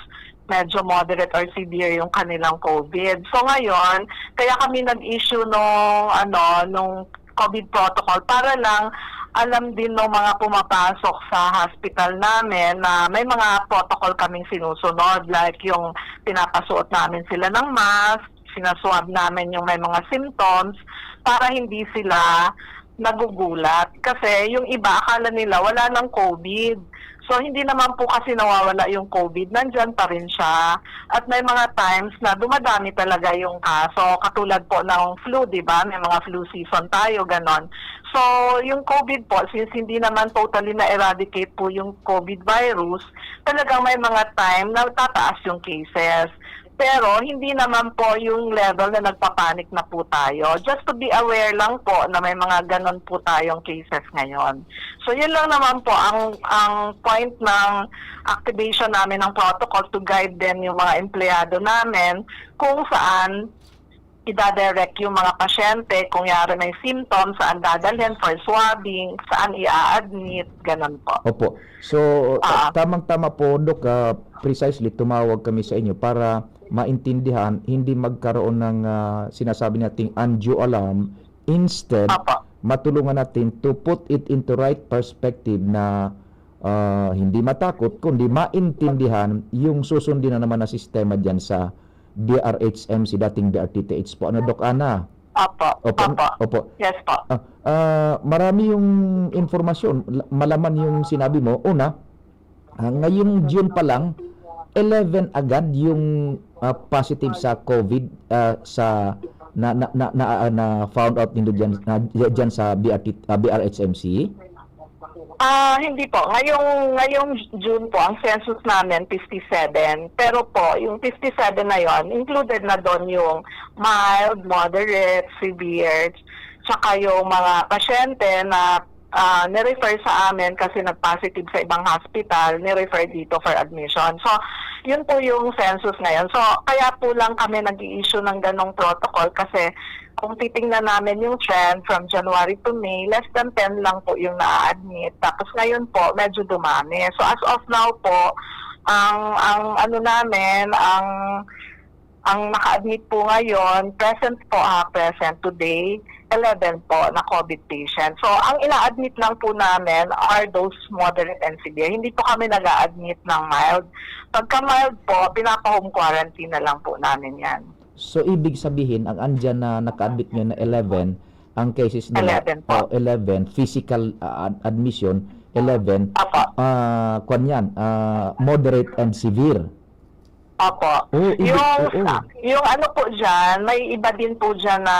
medyo moderate or severe yung kanilang COVID. So, ngayon, kaya kami nag-issue nung COVID protocol para lang alam din ng mga pumapasok sa hospital namin na may mga protocol kaming sinusunod, like yung pinapasuot namin sila ng mask, sinaswab namin yung may mga symptoms para hindi sila nagugulat. Kasi yung iba akala nila wala ng COVID. So, hindi naman po kasi nawawala yung COVID. Nandyan pa rin siya. At may mga times na dumadami talaga yung kaso. Katulad po ng flu, di ba? May mga flu season tayo, ganon. So, yung COVID po, since hindi naman totally na-eradicate po yung COVID virus, talagang may mga time na tataas yung cases. Pero hindi naman po yung level na nagpapanik na po tayo. Just to be aware lang po na may mga ganon po tayong cases ngayon. So yun lang naman po ang point ng activation namin ng protocol to guide din yung mga empleyado namin kung saan idadirect yung mga pasyente kung yari may symptoms, saan dadalhin for swabbing, saan i-admit, ganun po. Opo. So, tamang-tama po, Dok, precisely tumawag kami sa inyo para maintindihan, hindi magkaroon ng sinasabi nating undue alarm. Instead, matulungan natin to put it into right perspective na hindi matakot, kundi maintindihan yung susundin na naman na sistema dyan sa DRHMC, dating DRTTH po. Ano, Doc Ana? Opo. Yes po. Marami yung informasyon, malaman yung sinabi mo. Una, ngayong June pa lang, 11 agad yung positive sa COVID sa na found out nito diyan sa BRHMC. Hindi po. Ngayong June po, ang census namin 57. Pero po, yung 57 na yon, included na doon yung mild, moderate, severe, tsaka yung mga pasyente na nirefer sa amin kasi nag-positive sa ibang hospital, nirefer dito for admission. So, yun po yung census ngayon. So, kaya po lang kami nag-i-issue ng ganong protocol kasi kung titingnan namin yung trend from January to May, less than 10 lang po yung na-admit. Tapos ngayon po, medyo dumami. So, as of now po, ang naka-admit po ngayon, present today, 11 po na COVID patient. So, ang ina-admit lang po namin are those moderate and severe. Hindi po kami nag-a-admit ng mild. Pagka mild po, pinapa-home quarantine na lang po namin yan. So, ibig sabihin, ang andyan na naka-admit nyo na 11, ang cases nila, 11 po. 11, physical admission, 11, moderate and severe. Opo. Yung ano po dyan, may iba din po dyan na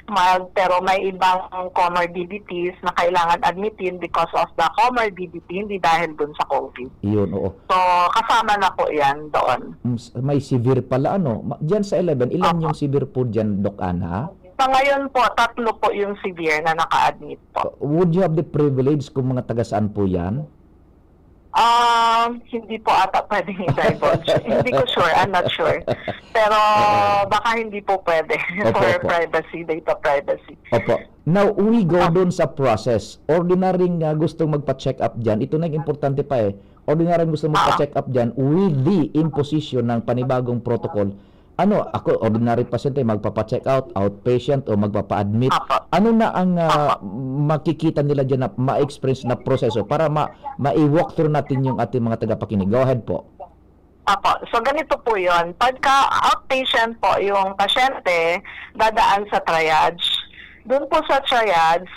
mild pero may ibang comorbidities na kailangan admitin because of the comorbidity, hindi dahil dun sa COVID. Yun, oo. So, kasama na po yan doon. May severe pala, ano? Diyan sa 11, ilan yung severe po dyan, Doc Ana? Sa ngayon po, 3 po yung severe na naka-admit po. Would you have the privilege kung mga taga saan po yan? Hindi po ata pwedeng i-divulge. Hindi ko sure, I'm not sure. Pero baka hindi po pwede for privacy, data privacy. Opo. Now, we go doon sa process. Ordinaryong gustong magpa-check up dyan, ito na yung importante pa ordinaryong gustong magpa-check up dyan with the imposition ng panibagong protocol. Ako, ordinary pasyente, magpapa-check out, outpatient, o magpapa-admit. Ano na ang makikita nila dyan na ma-experience na proseso para ma-walk through natin yung ating mga tagapakinig? Go ahead po. So ganito po yun. Pagka outpatient po yung pasyente, dadaan sa triage. Doon po sa triage,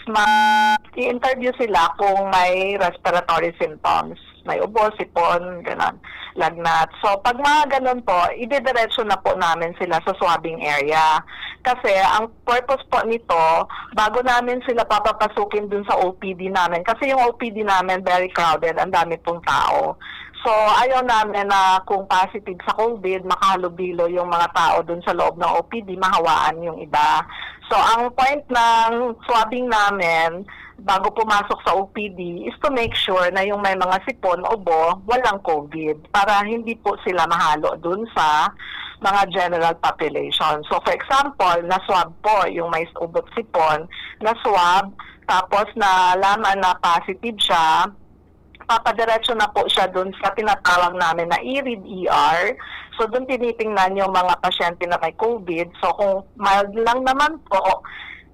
i-interview sila kung may respiratory symptoms. May ubo, sipon, gano'n, lagnat. So, pag mga gano'n po, idediretso na po namin sila sa swabbing area. Kasi, ang purpose po nito, bago namin sila papapasukin dun sa OPD namin. Kasi yung OPD namin, very crowded, ang dami pong tao. So, ayaw namin na kung positive sa COVID, makahalubilo yung mga tao dun sa loob ng OPD, mahawaan yung iba. So, ang point ng swabbing namin, bago pumasok sa OPD, is to make sure na yung may mga sipon, ubo, walang COVID, para hindi po sila mahalo dun sa mga general population. So, for example, na-swab po yung may ubot sipon, na-swab, tapos nalaman na positive siya, papadiretso na po siya dun sa tinatawag namin na IRID ER. So, dun tinitingnan yung mga pasyente na may COVID. So, kung mild lang naman po,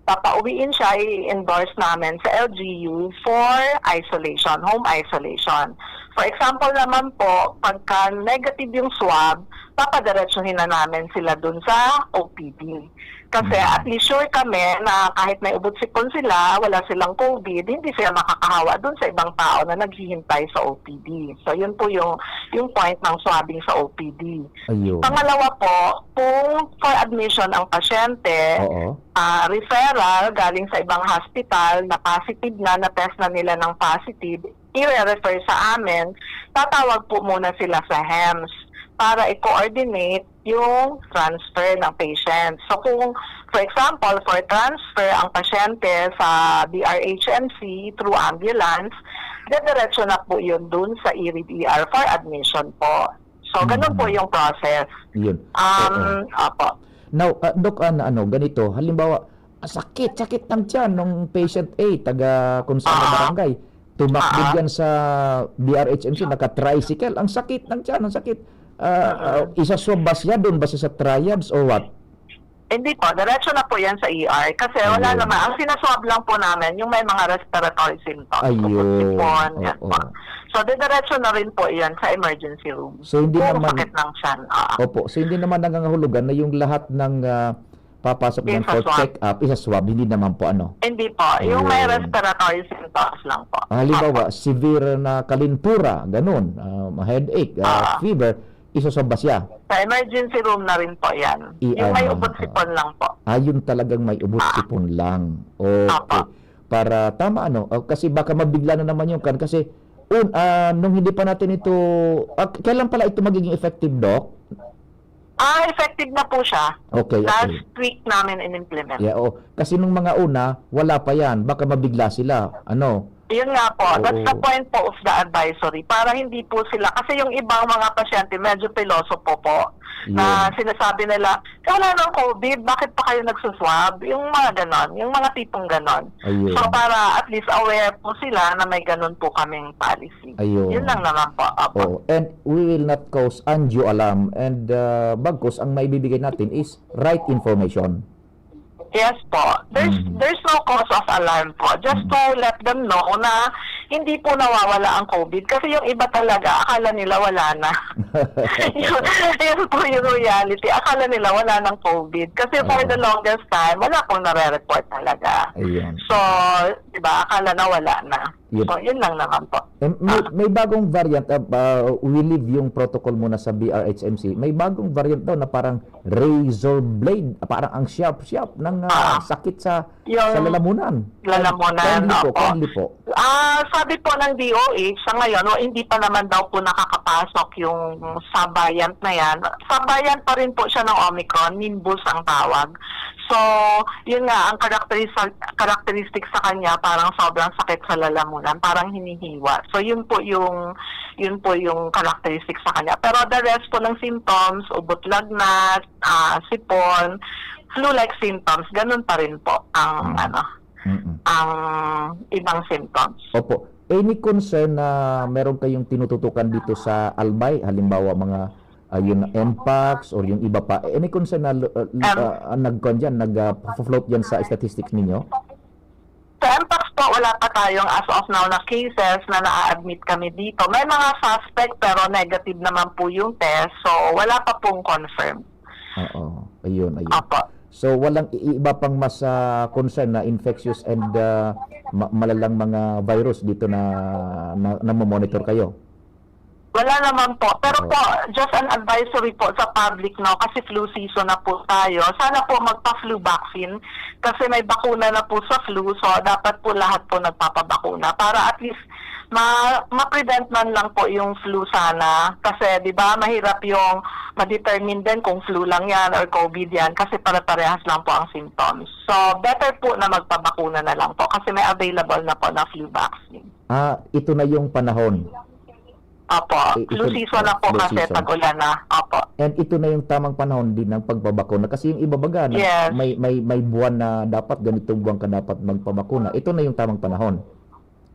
papauwiin siya, i-endorse namin sa LGU for isolation, home isolation. For example naman po, pagka negative yung swab, papadiretsuhin na namin sila dun sa OPD. Kasi at least sure kami na kahit may ubot sipon sila, wala silang COVID, hindi sila makakahawa dun sa ibang tao na naghihintay sa OPD. So yun po yung point ng swabbing sa OPD. Ayun. Pangalawa po, kung for admission ang pasyente, referral galing sa ibang hospital na positive na test na nila ng positive, i-refer sa amin, tatawag po muna sila sa HEMS para i-coordinate yung transfer ng patient. So kung, for example, for transfer ang pasyente sa DRHMC through ambulance, dediretso na po yun dun sa IRID ER for admission po. So ganun po yung process. Yun. Apo. Now, Doc, ganito, halimbawa, sakit ng tiyan ng patient A, taga kung saan na barangay. Tumakbo yan sa BRHMC, naka-tricycle. Ang sakit ng tiyan, ang sakit. Isaswab ba siya doon ba siya sa triads or what? Hindi po, diretso na po yan sa ER. Kasi wala naman, ang sinaswab lang po namin, yung may mga respiratory symptoms. Sipon, yan po. So, diretso na rin po yan sa emergency room. So, hindi kung naman, sakit ng tiyan. Opo, so hindi naman nangangahulugan na yung lahat ng papasok ng for check-up, isaswab, hindi naman po Hindi po, yung may respiratory symptoms lang po. Halimbawa, severe na kalintura, ganun, headache, fever, isaswab ba siya? Sa emergency room na rin po yan. Yung may ubot-sipon lang po. Yung talagang may ubot-sipon lang. Okay. Para tama kasi baka mabigla na naman yung kasi nung hindi pa natin ito, kailan pala ito magiging effective, Doc? Effective na po siya. Okay. Last week namin in-implement. Yeah, kasi nung mga una, wala pa yan. Baka mabigla sila. Yun nga po, that's the point po of the advisory. Para hindi po sila, kasi yung ibang mga pasyente medyo pilosopo po. Na sinasabi nila, wala nang COVID, bakit pa kayo nagsuswab? Yung mga ganon, yung mga tipong ganon. So para at least aware po sila na may ganon po kaming policy. Yun lang naman po. And we will not cause undue alarm. And bagkus, ang maibibigay natin is right information. Yes po. There's no cause of alarm po. Just to let them know na hindi po nawawala ang COVID. Kasi yung iba talaga, akala nila wala na. Yun po yung reality. Akala nila wala ng COVID. Kasi for the longest time, wala pong nare-report talaga. So, diba, akala na wala na. So, yun lang naman po. May bagong variant, we leave yung protocol muna sa BRHMC. May bagong variant daw na parang razor blade, parang ang sharp-sharp ng sakit sa lalamunan. Lalamunan, Kindly po. Sabi po ng DOH, sa ngayon, hindi pa naman daw po nakakapasok yung sub-variant na yan. Sub-variant pa rin po siya ng Omicron, Nimbus ang tawag. So, yun nga, ang characteristic sa kanya, parang sobrang sakit sa lalamunan, parang hinihiwa. So, yun po yung characteristic sa kanya. Pero the rest po ng symptoms, ubot lagnat, sipon, flu-like symptoms, ganun pa rin po ang ang ibang symptoms. Opo. Any concern na meron kayong tinututukan dito sa Albay, halimbawa mga yung MPAX or yung iba pa, any concern na nag-float dyan sa statistics ninyo? Sa MPAX po, wala pa tayong as of now na cases na na-admit kami dito. May mga suspect pero negative naman po yung test, so wala pa pong confirm. Ayun. Opo. So walang iba pang mas concern na infectious and malalang mga virus dito na monitor kayo? Wala naman po. Pero po, just an advisory po sa public, kasi flu season na po tayo. Sana po magpa-flu vaccine kasi may bakuna na po sa flu. So, dapat po lahat po nagpapabakuna para at least ma-prevent man lang po yung flu sana. Kasi, di ba, mahirap yung ma-determine din kung flu lang yan or COVID yan kasi para-parehas lang po ang symptoms. So, better po na magpabakuna na lang po kasi may available na po na flu vaccine. Ito na yung panahon. Opo. Flu season na po kasi pag-ulan na. Opo. And ito na yung tamang panahon din ng pagbabakuna. Kasi yung iba baga na may buwan na dapat, ganitong buwan ka dapat magpabakuna. Ito na yung tamang panahon.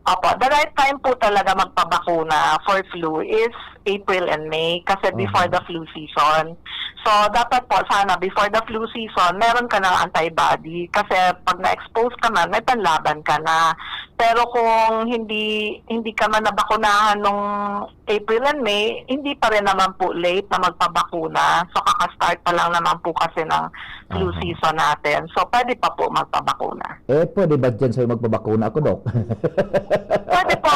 Opo. The right time po talaga magpabakuna for flu is April and May kasi before the flu season. So, dapat po sana before the flu season, meron ka ng antibody kasi pag na-expose ka man, may panlaban ka na. Pero kung hindi ka man nabakunahan nung April and May, hindi pa rin naman po late na magpabakuna. So, kakastart pa lang naman po kasi ng flu season natin. So, pwede pa po magpabakuna. Pwede ba dyan sa'yo magpabakuna ako, Doc? Pwede po.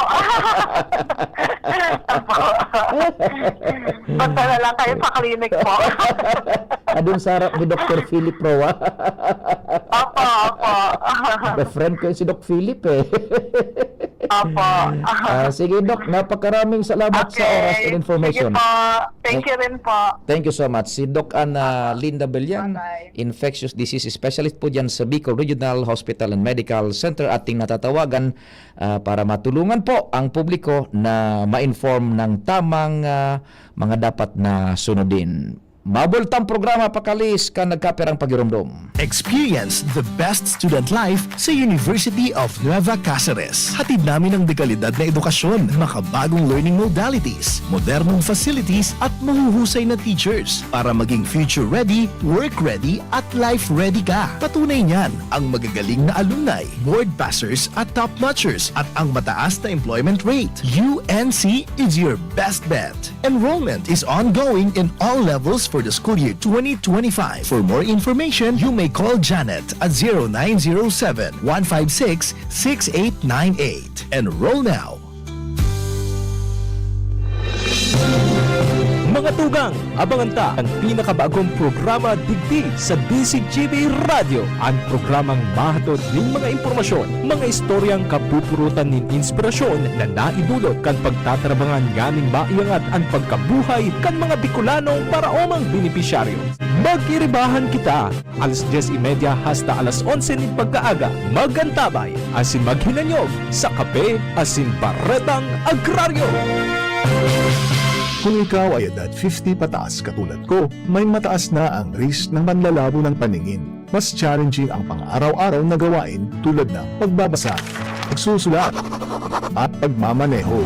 Punta na lang kayo sa clinic po. Doon sa harap ni Dr. Philip Roa. Opo. The friend ko si Doc Philip Opo. Sige, Doc. Napakaraming salamat sa oras and information. Sige po. Thank you rin po. Thank you so much. Si Doc Linda Bellian, infectious disease specialist po dyan sa Bicol Regional Hospital and Medical Center, ating natatawagan para matulungan po ang publiko na ma-inform ng tamang mga dapat na sunodin. Mabultang programa pakalis ka nagkapirang pagirumdum. Experience the best student life sa University of Nueva Cáceres. Hatid namin ang dekalidad na edukasyon, makabagong learning modalities, modernong facilities at mahuhusay na teachers para maging future ready, work ready at life ready ka. Patunay niyan ang magagaling na alumni, board passers at top-notchers at ang mataas na employment rate. UNC is your best bet. Enrollment is ongoing in all levels for the school year 2025. For more information, you may call Janet at 0907-156-6898. Enroll now. Mga tugang, abangan ta ang pinakabagong programa digdi sa DCGB Radio. Ang programang mahatod ng mga impormasyon, mga istoryang kapupurutan ng inspirasyon na naidulot kan pagtatrabangan ganing maiangat ang pagkabuhay kan mga Bicolanong para omang benepisyaryo. Magiribahan kita, alas 10:30 hasta alas 11 ng pagkaaga. Magantabay, asin maghinanyog sa kape, asin paretang agraryo. Kung ikaw ay edad 50 pataas katulad ko, may mataas na ang risk ng manlalabo ng paningin. Mas challenging ang pang-araw-araw na gawain tulad ng pagbabasa, pagsusulat, at pagmamaneho.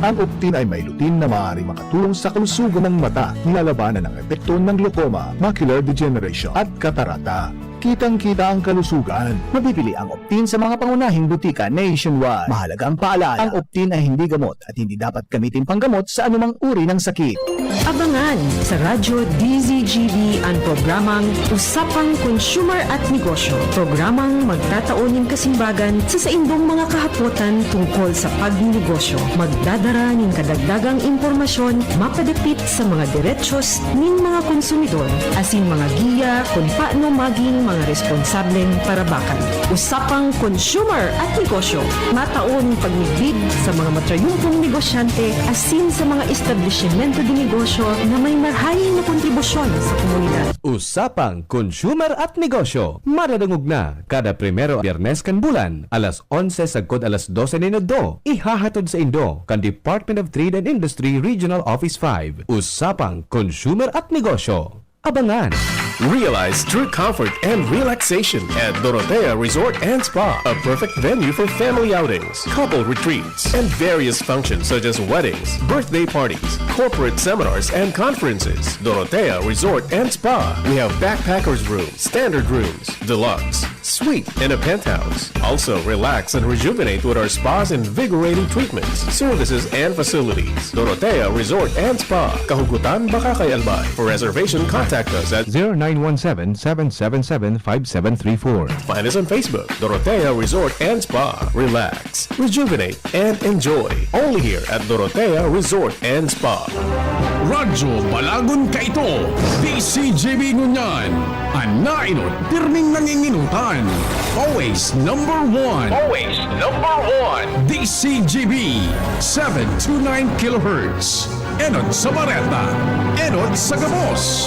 Ang Optin ay may lutin na maaari makatulong sa kalusugan ng mata, nilalabanan ang epekto ng glaucoma, macular degeneration at katarata. Kitang-kita ang kalusugan. Mabibili ang Optin sa mga pangunahing butika nationwide. Mahalagang paalala, ang Optin ay hindi gamot at hindi dapat gamitin panggamot sa anumang uri ng sakit. Abangan sa Radyo DZGB ang programang Usapang Consumer at Negosyo. Programang magtataonin kasimbagan sa saindong mga kahapotan tungkol sa pagnegosyo. Magdadara ng kadagdagang impormasyon mapadapit sa mga diretsyon ng mga konsumidor asin mga giya kung paano maging mga responsableng parabakan. Usapang Consumer at Negosyo. Mataon pagnigbig sa mga matrayumpong negosyante asin sa mga establishmento de negosyo na may marhaing na kontribusyon sa komunidad. Usapang Consumer at Negosyo. Maradangog na kada primero Biyernes kan bulan, alas 11 sagkod alas 12 ninodo. Ihahatod sa Indo kan Department of Trade and Industry Regional Office 5. Usapang Consumer at Negosyo. Abangan! Realize true comfort and relaxation at Dorotea Resort and Spa, a perfect venue for family outings, couple retreats, and various functions such as weddings, birthday parties, corporate seminars, and conferences. Dorotea Resort and Spa. We have backpackers rooms, standard rooms, deluxe, suite, and a penthouse. Also, relax and rejuvenate with our spas and invigorating treatments, services, and facilities. Dorotea Resort and Spa, Kahugutan, Bakakay, Albay. For reservation, contact us at 0917-777-5734. Find us on Facebook, Dorotea Resort and Spa. Relax, rejuvenate, and enjoy. Only here at Dorotea Resort and Spa. Radyo Balagon Kaito, DCGB Ngunyan, Anainot, Tirning Nanginginutan. Always number one. Always number one. DCGB, 729 kHz. Enot sa Bareta, Enot sa Gabos.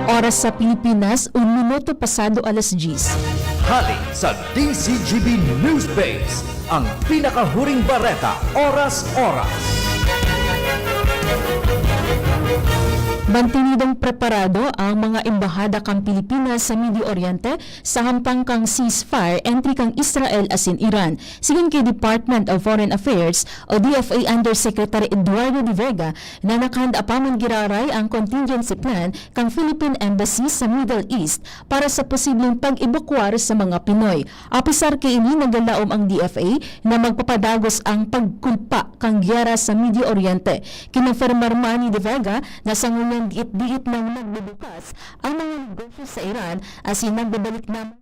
Oras sa Pilipinas, 1 minuto pasado alas 10. Hali sa DCGB News Base, ang pinakahuring bareta, oras-oras. Mantinidong preparado ang mga embahada kang Pilipinas sa Medio Oriente sa hampang kang ceasefire entry kang Israel asin Iran. Sigon kay Department of Foreign Affairs o DFA Undersecretary Eduardo de Vega na nakahanda pa man giraray ang contingency plan kang Philippine Embassy sa Middle East para sa posibleng pag-ebakwar sa mga Pinoy. Apisar kay ini nagalaom ang DFA na magpapadagos ang pagkulpa kang giyera sa Medio Oriente. Kinafirmar man ni de Vega na sa ngunyan diit-diit nang nagbubukas ang mga negosyo sa Iran asin nagbabalik naman.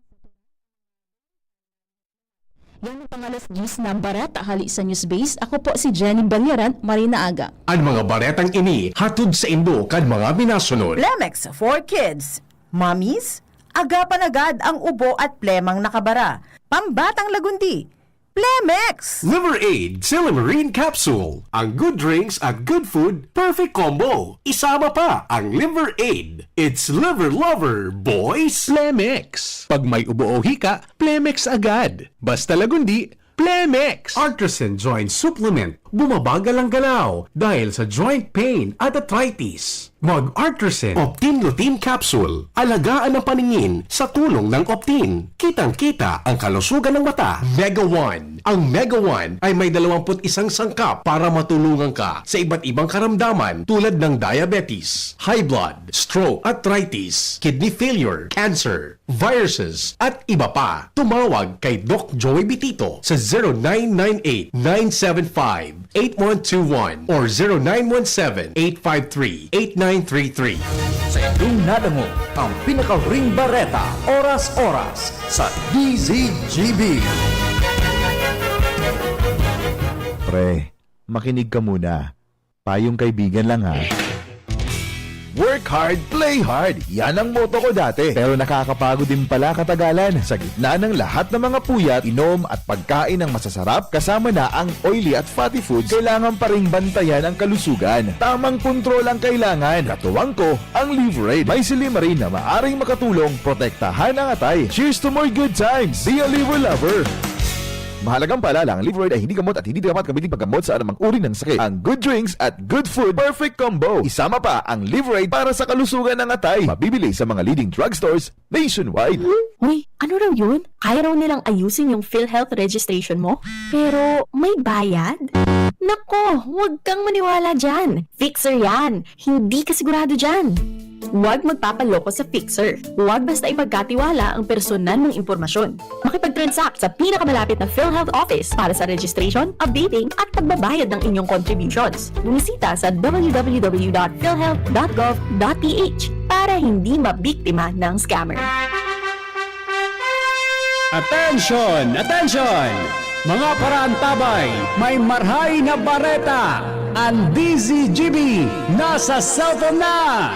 Yan ang pangalas 10 na bareta hali sa Newsbase. Ako po si Jenny Balyaran, Marina Aga. Ang mga baretang ini hatod sa Indo kad mga binasunod. Plemex for Kids. Mommies, agapan agad ang ubo at plemang nakabara. Pambatang lagundi. Plemex! Liver Aid Silimarine Capsule. Ang good drinks at good food, perfect combo. Isama pa ang Liver Aid. It's liver lover, boys. Plemex. Pag may ubo o hika, Plemex agad. Basta lagundi, Plemex. Artisan Joint Supplement. bumabagal ang galaw dahil sa joint pain at arthritis. Mag-Artresin Optin Lutein Capsule. Alagaan ang paningin sa tulong ng Optin. Kitang-kita ang kalusugan ng mata. Mega One. Ang Mega One ay may 21 sangkap para matulungan ka sa iba't ibang karamdaman tulad ng diabetes, high blood, stroke, arthritis, kidney failure, cancer, viruses, at iba pa. Tumawag kay Doc Joey Bitito sa 0998-975-8121 or 0917-853-8933. Sa inyong nadamo ang pinaka-ring bareta, oras-oras sa DZGB. Pre, makinig ka muna. Payong kaibigan lang ha. Work hard, play hard. Yan ang motto ko dati. Pero nakakapagod din pala katagalan. Sa gitna ng lahat ng mga puyat, inom at pagkain ng masasarap, kasama na ang oily at fatty foods, kailangan pa ring bantayan ang kalusugan. Tamang kontrol ang kailangan. Katuwang ko, ang Liverade. May silimarin na maaring makatulong protektahan ang atay. Cheers to more good times. Be a liver lover. Mahalagang paalala, ang Liverade ay hindi gamot at hindi dapat gamitin paggamot sa anumang uri ng sakit. Ang good drinks at good food, perfect combo. Isama pa ang Liverade para sa kalusugan ng atay. Mabibili sa mga leading drugstores nationwide. Uy, ano raw yun? Kaya raw nilang ayusin yung PhilHealth registration mo? Pero may bayad? Nako, huwag kang maniwala dyan. Fixer yan. Hindi ka sigurado dyan. Huwag magpapaloko sa Fixer. Huwag basta ipagkatiwala ang personal mong impormasyon. Makipag-transact sa pinakamalapit na PhilHealth office para sa registration, updating at pagbabayad ng inyong contributions. Bumisita sa www.philhealth.gov.ph para hindi mabiktima ng scammer. Attention! Attention! Mga paraantabay, may marhay na bareta! Ang DZGB nasa cellphone na!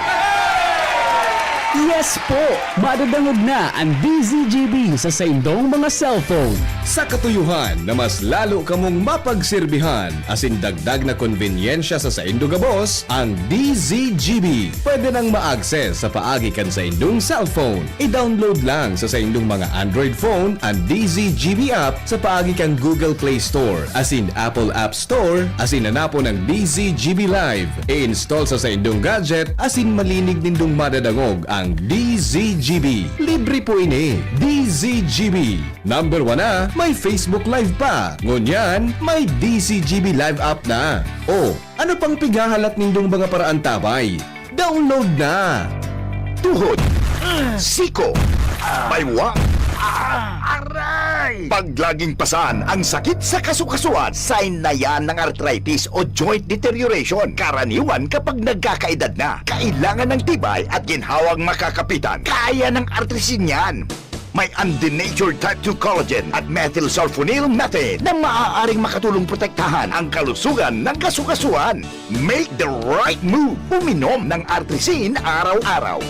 Yes po! Madadangog na ang DZGB sa saindong mga cellphone. Sa katuyuhan na mas lalo kamong mapagsilbihan, asin dagdag na konvenyensya sa saindong gabos, ang DZGB. Pwede nang ma-access sa paagi kan sa indong cellphone. I-download lang sa saindong mga Android phone ang DZGB app sa paagi kan Google Play Store, asin Apple App Store, asin nanapo ng DZGB Live. I-install sa saindong gadget, asin malinig nindong madadangog ang DZGB. Libre po ini. DZGB. Number 1 na, may Facebook Live pa. Ngunyan, may DZGB Live app na. O, ano pang pigahalat nindong mga paraan tabay? Download na! Tuhod, siko, baywa, aray! Pag laging pasan ang sakit sa kasukasuan, sign na yan ng arthritis o joint deterioration. Karaniwan kapag nagkakaedad na, kailangan ng tibay at ginhawang makakapitan. Kaya ng arthritin yan. May undenatured type 2 collagen at methylsulfonyl methane na maaaring makatulong protektahan ang kalusugan ng kasukasuan. Make the right move. Uminom ng Artrisin araw-araw.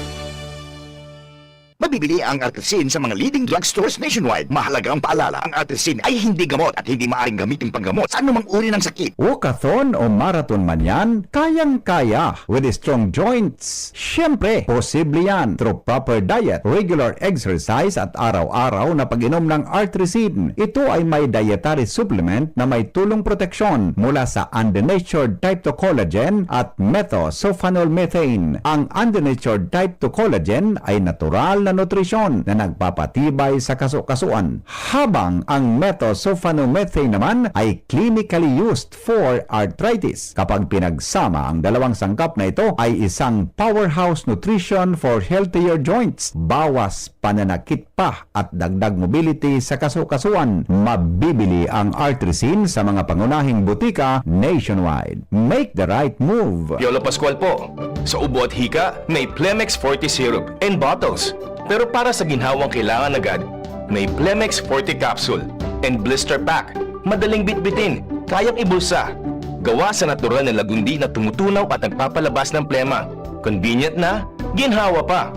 Mabibili ang Artrisin sa mga leading drugstores nationwide. Mahalaga ang paalala, ang Artrisin ay hindi gamot at hindi maaaring gamitin panggamot sa anumang uri ng sakit. Walkathon o marathon man yan, kayang-kaya with strong joints. Siyempre, posible yan through proper diet, regular exercise at araw-araw na pag-inom ng Artrisin. Ito ay may dietary supplement na may tulong proteksyon mula sa undenatured type 2 collagen at methylsulfonyl methane. Ang undenatured type 2 collagen ay natural na nutrisyon na nagpapatibay sa kasukasuan, habang ang methylsulfonyl methane naman ay clinically used for arthritis. Kapag pinagsama ang dalawang sangkap na ito ay isang powerhouse nutrition for healthier joints. Bawas pananakit pa at dagdag mobility sa kasukasuan. Mabibili ang Artrisin sa mga pangunahing butika nationwide. Make the right move. Yolo Pascual po. Sa ubo at hika, may Plemex Forte Syrup and bottles. Pero para sa ginhawang kailangan agad, may Plemex Forte Capsule and Blister Pack. Madaling bitbitin, kayang ibulsa. Gawa sa natural na lagundi na tumutunaw at nagpapalabas ng plema. Convenient na, ginhawa pa.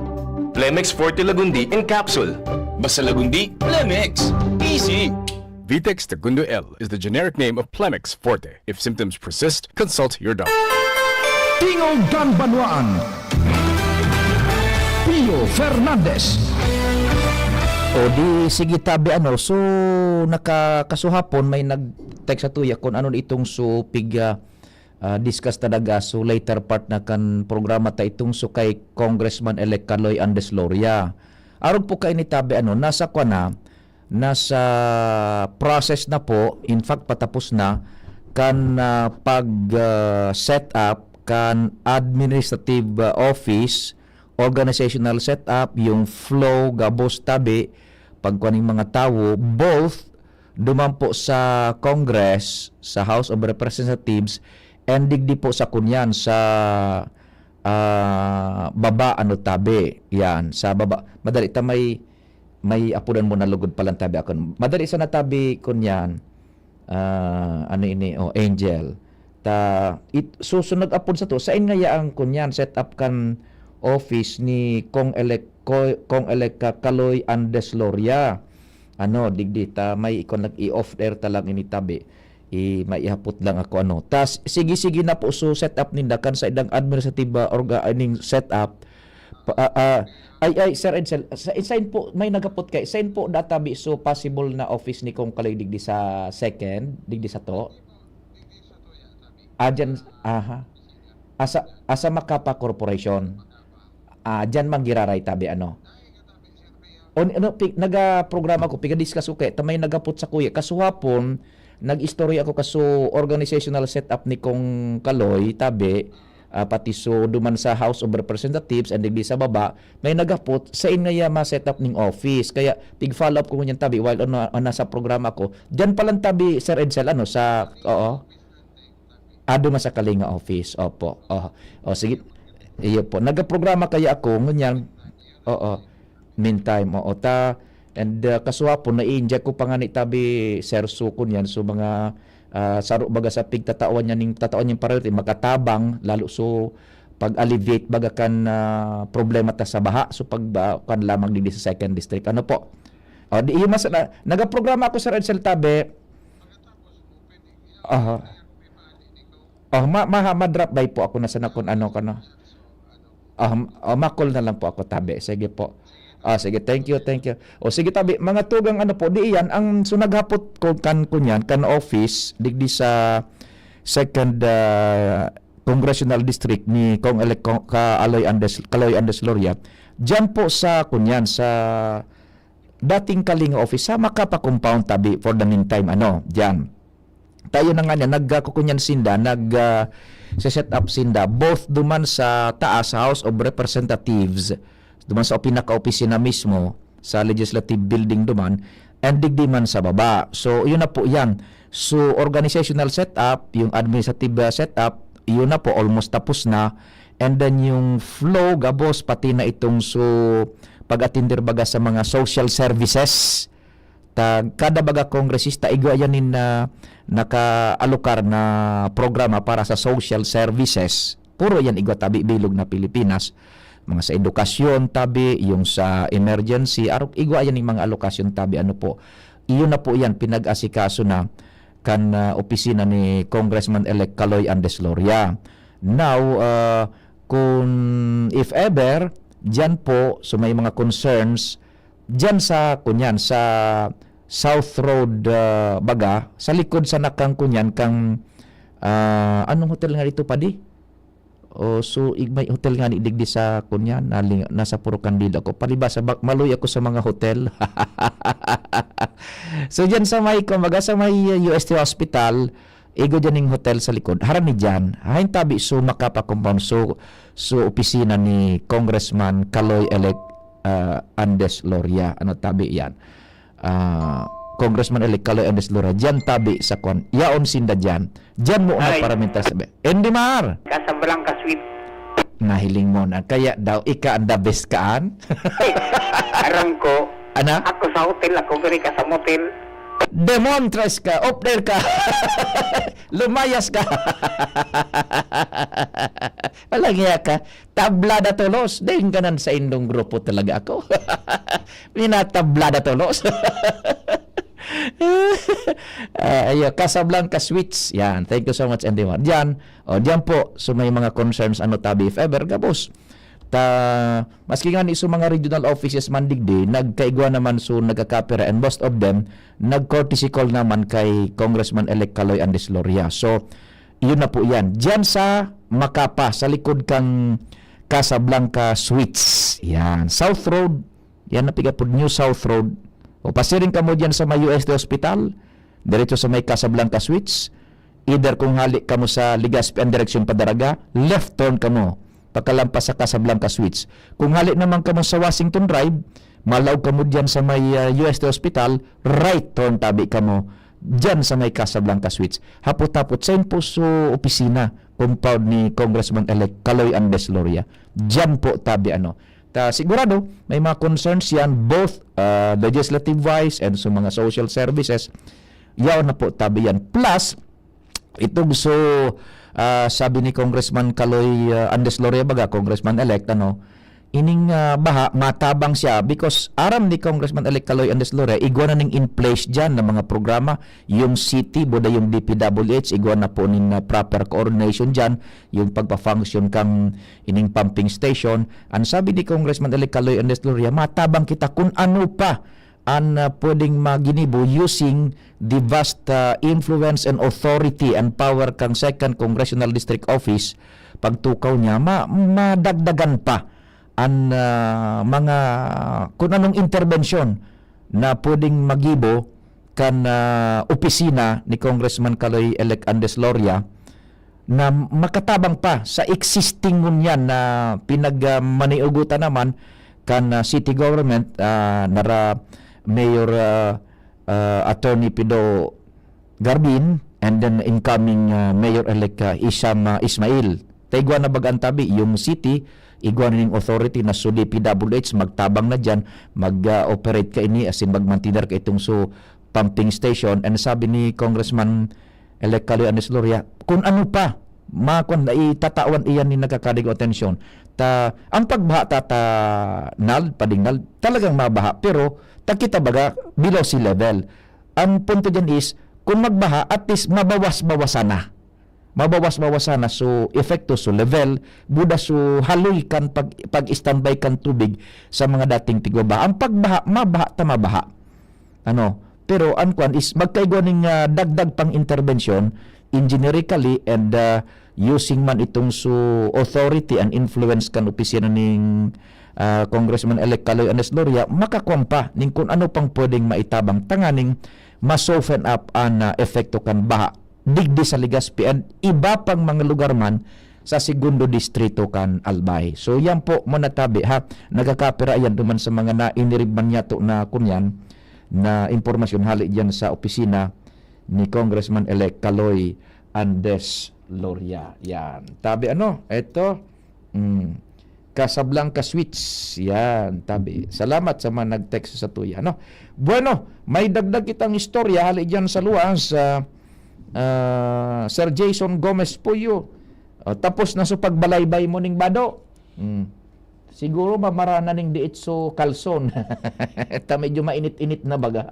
Plemex Forte Lagundi in Capsule. Basta lagundi, Plemex. Easy! Vitex Segundo L is the generic name of Plemex Forte. If symptoms persist, consult your doctor. Tingog Ganbanwaan. Pio Fernandez. O di sige tabi so nakakasuhapon may nag-text sa tuya kung ano itong so piga discuss talaga so later part na kan programa ta itong so kay Congressman-elect Kaloy Andes Loria. Arog po kay ni tabi nasa nasa process na po, in fact patapos na kan pag set up kan administrative office, organizational setup, yung flow gabos tabi pagkuaning mga tawo, both dumampo sa Congress, sa House of Representatives, and digdi po sa kunyan sa baba tabi. Yan, sa baba. Madali ta may apudan mo na lugod palang tabi ako. Madali sa natabi kunyan, Angel. Susunod apod sa to, sa nga ang kunyan, set up kan office ni Kong-elect Kaloy Andes Loria. Digdi ta may ikon i-off air ta lang ini tabi. Maihapot lang ako Tas sige na po so set up ninda kan sa idang administrative organizing set up. Sir Edsel, sign po may nagapot kay sign po databi so possible na office ni Kong Kaloy digdi sa second, digdi sa to. Asa Makapa Corporation. Diyan manggiraray tabi naga-programa ko, piga-discuss ko kay tamay nagapot sa kuya. Kasuhapon, nag-istorya ako kaso organizational setup ni Kong Kaloy, tabi, pati so duman sa House of Representatives and digdi sa baba, may nagapot sa nga ma-setup ning office. Kaya, pig-follow up ko ngunyan tabi while nasa programa ko. Diyan palang tabi, Sir Edsel, sa, duman sa Kalinga office. Opo. Sige. Iyo po. Nagaprograma kaya ako ngunyan. Meantime, and kasuhapon na-inject ko pa nga ni tabi Sir Sukon yan so mga saro baga sa pigtatawan niya ning tatawan yung priority makatabang lalo so pag-alleviate baga kan problema ta sa baha so pag kan lamang di sa second district po. Di mas nagaprograma ako sa Edsel tabi. Ma-drop by po ako na sana kung makol na lang po ako tabi. Sige po. Sige, thank you. Sige tabi, mga tugang po, di iyan, ang sunaghapot ko kan office, digdi sa second congressional district ni Kong-elect Kaloy Andes Loria, dyan po sa sa dating Kalinga office, sa Makapa compound tabi for the meantime, dyan. Tayo na nga niya, nagkukunyan sinda, set up sinda, both duman sa taas, sa House of Representatives, duman sa pinaka-opisina mismo, sa legislative building duman, and digdi man sa baba. So, yun na po yan. So, organizational setup, yung administrative setup, yun na po, almost tapos na. And then yung flow, gabos, pati na itong pag-atindir baga sa mga social services, kada baga kongresista, igayanin na naka-alokar na programa para sa social services. Puro yan tabi bilog na Pilipinas. Mga sa edukasyon tabi, yung sa emergency, yan yung mga alokasyon tabi. Iyon na po yan, pinag-asikaso na kan opisina ni Congressman-elect Kaloy Andes Loria. Now, kung if ever, dyan po, so may mga concerns, dyan sa South Road baga, sa likod sa nakang kunyan, anong hotel nga dito pa di? So may hotel nga ni digdi sa kunyan, nasa Puro Candida ako. Palibasa, maloy ako sa mga hotel. So dyan sa may UST Hospital, dyan yung hotel sa likod. Harami dyan, hain tabi so Makapa compound, so opisina ni Congressman Kaloy-elect Andes Loria. Tabi yan? Congressman-elect Kaloy Andes Loria. Dyan tabi sa yaon sinda dyan. Dyan mo na parlamentar sabi. Endimar! Kasabrang kasweet. Nahiling mo na. Kaya daw, ika ang the best kaan. Arang ko. Ana? Ako sa hotel, ako gari ka sa motel. Demontres ka, up there ka. Lumayas ka. Palagya ka. Tablada tolos. Dahil ka sa indong grupo talaga ako. Minatablada tolos. Casablanca Sweets. Yan. Thank you so much, Andy Mar. Diyan po, so may mga concerns tabi if ever, gabos. Maski nga ni so mga regional offices man digdi, nagkaigwa naman so nagkakapira, and most of them nag-courtesy call naman kay Congressman-elect Kaloy Andes Loria. So, yun na po yan. Diyan sa Macapa, sa likod kang Casablanca Suites. Yan. South Road, yan na piga po, New South Road. O pasiring ka mo dyan sa may UST Hospital, diretso sa may Casablanca Suites. Either kung halik ka mo sa Legazpi ang direksyon Padaraga, left turn ka mo pagkalampas sa Casablanca Suites. Kung halik naman ka mo sa Washington Drive, malaw ka mo dyan sa may UST Hospital, right turn tabi ka mo dyan sa may Casablanca Suites. Hapot-hapot sa po sa opisina, compound ni Congressman-elect Kaloy Andes Loria. Dyan po tabi sigurado may mga concerns yan, both legislative-wise and sa mga social services. Yaw na po tabi yan. Plus, itong sabi ni Congressman Kaloy Andes Loria baga, Congressman-elect, ining baha, matabang siya because aram ni Congressman-elect Kaloy Andes Loria, igwa na ning in place dyan ng mga programa, yung city, boda yung DPWH, igwa na po ning proper coordination dyan, yung pagpa-function kang ining pumping station. Ang sabi ni Congressman-elect Kaloy Andes Loria, matabang kita kung ano pa ang pwedeng maginibo using the vast influence and authority and power kang 2nd Congressional District Office. Pagtukaw niya, madagdagan pa ang mga kung anong intervention na pwedeng magibo kan opisina ni Congressman Kaloy-elect Andes Loria na makatabang pa sa existing ngunyan na pinagmaniugutan naman kan city government nara Mayor Attorney Pido Garbin and then incoming Mayor-elect Isham Ismail. Taigwa na bagang tabi yung city, igwa na ng authority na so DPWH magtabang na dyan, mag-operate ka ini as in magmantinar ka itong pumping station. And sabi ni Congressman-elect Kaloy Andes Loria, kung ano pa itatawan iyan ni nagkakadig atensyon. Ang pagbaha padingnal, talagang mabaha, pero takita baga below sea level. Ang punto dyan is, kung magbaha, at least mabawas-bawasan na so epekto so level, buda so haloy kan pag-standby kan tubig sa mga dating tigwabaha. Ang pagbaha, mabaha. Pero ang kwan is, magkaigwa ning dagdag pang intervention, engineerically and using man itong authority and influence kan opisina ning Congressman-elect Kaloy Andes Loria, makakuan pa ning kung ano pang pwedeng maitabang tanganing ma-soften up ang epekto kan baha digdi sa Legazpi and iba pang mga lugar man sa segundo distrito kan Albay. So yan po manatabi nagakapira yan duman sa mga nainirigman yato na kunyan na impormasyon hali dyan sa opisina ni Congressman-elect Kaloy Andes Loria. Yan. Tabi ito Casablanca Suites. Yan, tabi. Salamat sa mga nag-text sa tuya. Bueno, may dagdag kitang istorya hali dyan sa luwas Sir Jason Gomez Puyo. Tapos na sa pagbalaybay mo ning bado. Siguro mamarana ning diit so kalson. Medyo mainit-init na baga.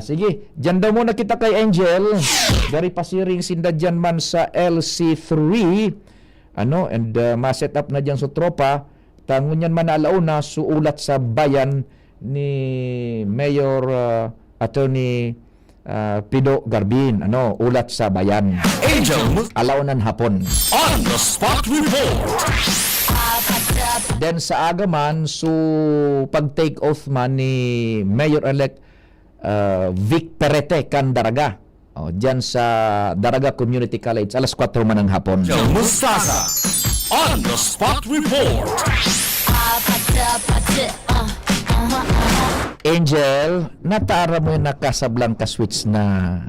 Sige, dyan daw muna kita kay Angel. Dari pasiring sinda dyan man sa LC3. And ma-set up na dyan sa tropa. Tangon yan man alauna suulat sa bayan ni Mayor Attorney Pido Garbin. Ulat sa bayan. Angel Alaunan hapon. On the Spot Report. Then sa agaman, pag-take oath man ni Mayor-elect Vic Perete kan Daraga. Diyan sa Daraga Community College, alas 4 man ng hapon. Mustasa on the Spot Report. Angel, nataara mo yung Casablanca Suites na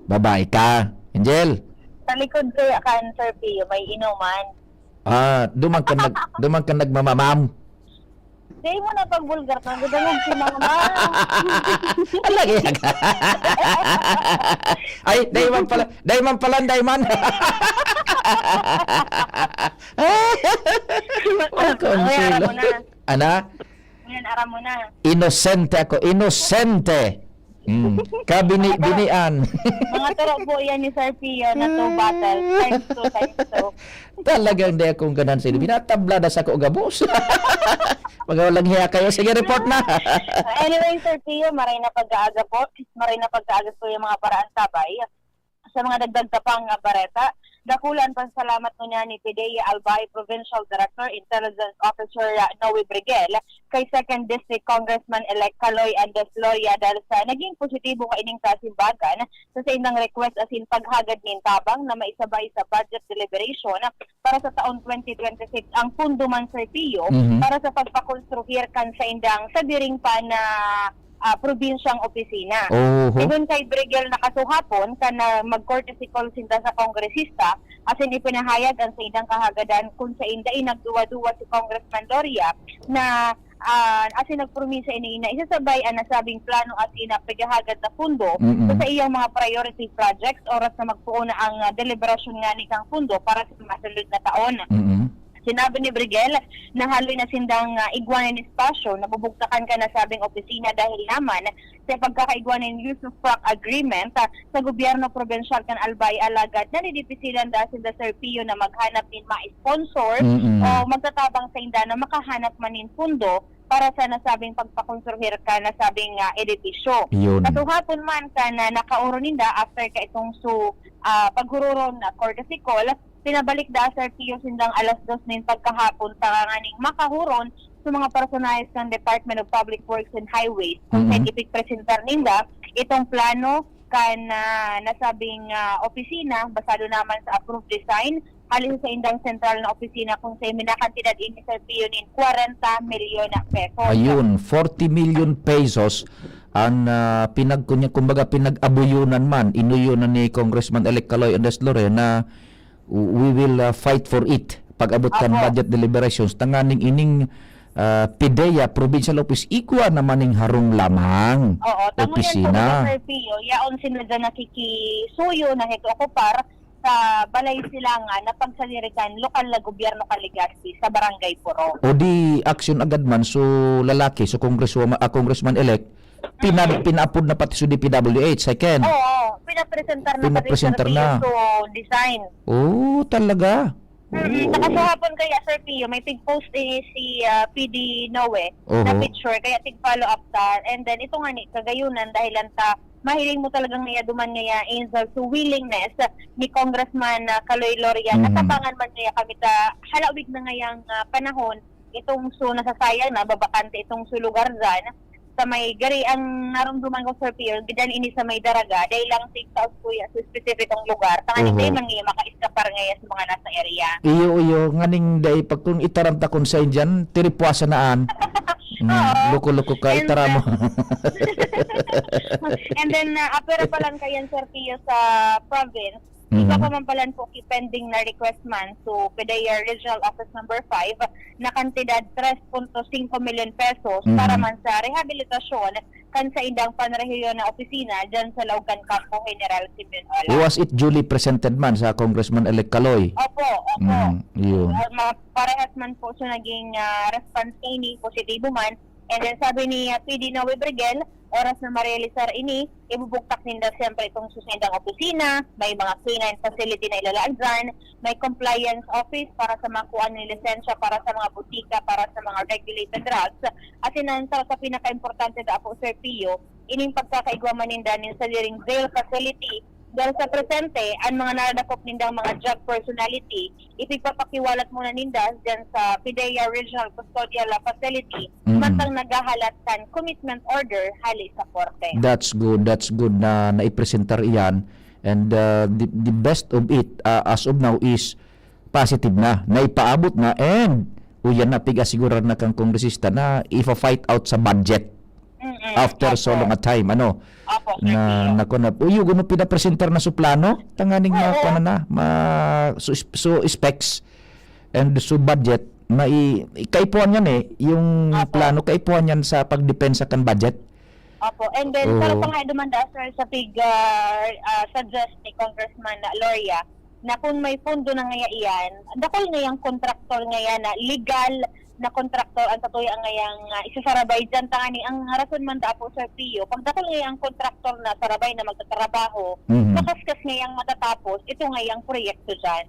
babae ka. Angel? Sa likod kaya kan, Sir Pio, may inuman. Dumang ka nagmamamam. Di mo na pag-bulgar ka. Gudangog si mama. Alagi ka. Ay, dayman pala. Ara mo na. Ana? Ngayon, ara mo na. Inosente ako. Inosente. Kabini-binian. Mga turo po yan ni Sir Pio na 2 bottles. Times 2. Talagang di akong ganan sila. Binatabla na sa ko gabos. Pag walang hiya kayo, sige report na. Anyway, Sir Pio, maray na pag-aaga po. Maray na pag-aaga po yung mga paraan tabay. Sa mga dagdag tapang bareta, dakulan pasalamat mo niya ni Pidea Albay, Provincial Director, Intelligence Officer Noe Brigel, kay 2nd District Congressman-elect Caloy Andes Loria dahil sa naging positibo ka ining kasimbagan sa indang request asin paghagad nin tabang na maisabay sa budget deliberation para sa taon 2026 ang pundo man Sir Pio para sa pagpakonstruhir kan sa indang sabiring pa na probinsyang opisina. Even kay Brigel nakasuhapon kana mag-courtesy call sinta sa kongresista asin ipinahayag ang sa indang kahagadan kung sa inda nagduwa-duwa si Congressman Loria na asin nagpromisa ini na isasabay ang nasabing plano asin na paghahagad na pundo sa iyang mga priority projects oras na magpuo na ang deliberasyon nga ni kang pundo para sa masulod na taon. Sinabi ni Brigel na haloy na sindang igwanan espasyo na bubugtakan ka na sabing opisina dahil naman sa pagkakaigwanan use of frac agreement sa gobyerno provincial kan Albay alagad na nidipisilan dahil sinda Sir Pio na maghanap din ma-sponsor o magtatabang sa inda na makahanap manin pundo para sa nasabing pagpakonstruhir ka nasabing edifisyo. Katuhapon man ka na nakauro ninda after ka itong paghururon na courtesy call, pinabalik da Sir Pio sindang alas 2 nin pagkahapon tanganing makahuron sa mga personalis ng Department of Public Works and Highways kung scientific presentar ninda itong plano kan nasabing opisina basado naman sa approved design halin sa indang sentral na opisina kung sa minakantidad ini Sir Pio nin 40 milyon na pesos. Ayun, 40 million pesos ang kumbaga pinag-abuyunan man inuyunan ni Congressman-elect Caloy Andes Loria na we will fight for it pag-abot kan budget deliberations tanganing ining PIDEA Provincial Office ikwa naman ning harong lamang opisina. Sir Pio, yaon sila dyan nakikisuyo na okupar sa balay silangan na pagsalirikan lokal na gobyerno Kaligasi sa Barangay Puro. O di action agad man so lalaki so congressman-elect pinaapod na pati sa DPWH second. Pinapresentar na so design. Oh, talaga. Nakasuhapon kaya Sir Pio, may tig-post si PD Noe na picture kaya tig-follow up ta and then ito nga ni kagayunan dahil anta mahiling mo talagang niya duman niya Angel to willingness ni Congressman Caloy Loria natapangan man niya kami ta halawig na ngayang panahon itong nasasayang na babakante itong lugar dyan sa may gari ang narumduman ko Sir Pio bidan ini sa may daraga dahil lang 6,000 kuya sa specificong lugar tangan hindi man nga maka-iskapar ngayon sa mga nasa area iyo nganing day pag kung itaramta kon sa indyan tiripwasa naan loko-loko ka itara mo and then apera pa lang kayan Sir Pio sa province iba pa man palan po pending na request man so PIDEA Regional Office number 5 na kantidad 3.5 million pesos para man sa rehabilitasyon kan sa indang panrehiyon na opisina dyan sa Laugan Campo General Simeon. Was it duly presented man sa Congressman-elect Caloy? Opo. Yun. Parehas man po so naging response ini positibo man and then sabi ni PD Noe Brigel oras na marealisar ini, ibubuktak ninda siyempre itong susindang opisina, may mga canine facility na ilalaan dyan, may compliance office para sa makuha ng lisensya para sa mga butika, para sa mga regulated drugs. At sinansa sa pinaka-importante da po Sir Pio, ining pagkakaigwaman ninda nin sa liring jail facility dahil sa presente, ang mga naradakop nindang mga drug personality, ipagpapakiwalat muna ninda dyan sa PIDEA Regional Custodial Facility, matang nagahalatkan commitment order hali sa korte. That's good na naipresentar iyan. And the best of it as of now is positive na ipaabot na and uyan na pigasiguro na kang kongresista na ifa-fight out sa budget after so long a time na uyo guno pinapresentar na su plano tanganing so specs and so budget kaipuan yan yung plano kaipuan yan sa pagdepensa kan budget. And then para pa nga dumanda sa suggest ni Congressman Loria na kung may pundo na ngaya iyan, dakol ngayang kontraktor ngaya na legal na kontraktor ang tatuya ngayang isasarabay dyan tangani ang harason man da po Sir Pio pag dakol ngayang kontraktor na sarabay na magtatrabaho makaskas ngayang matatapos ito ngayang proyekto dyan.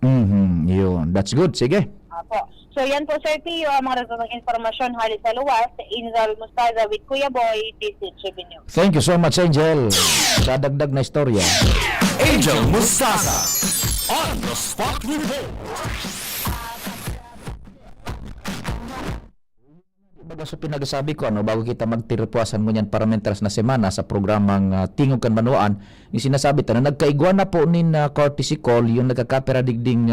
Yun, that's good. Sige. Apo. So yan po Sir Pio ang mga resultang informasyon halit sa luwas sa Inzal Mustada with Kuya Boy DCGB News. Thank you so much, Angel. Sa dagdag na istorya. Angel Mustasa on the spot report. Baga sa pinagasabi ko, bago kita magtirpuasan mo niyan parameters na semana sa programang Tingog Kanbanwaan, yung sinasabi na nagkaigwa na po nin courtesy call yung nagkakaperadigding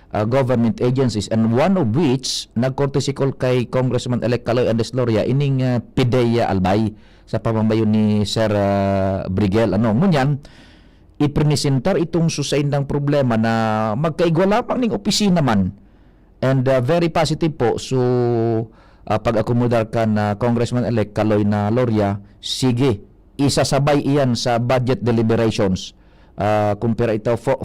government agencies, and one of which nag-courtesy call kay Congressman-elect Caloy Andesloria ining Pidea Albay sa pamamayon ni Sir Brigel. Ngunyan, iprinisentar itong susain ng problema na magkaigwa lamang ning opisina man, and very positive po. So pag-akomodar ka na Congressman-elect Caloy na Loria, sige, isasabay iyan sa budget deliberations. Kumpira ito, 40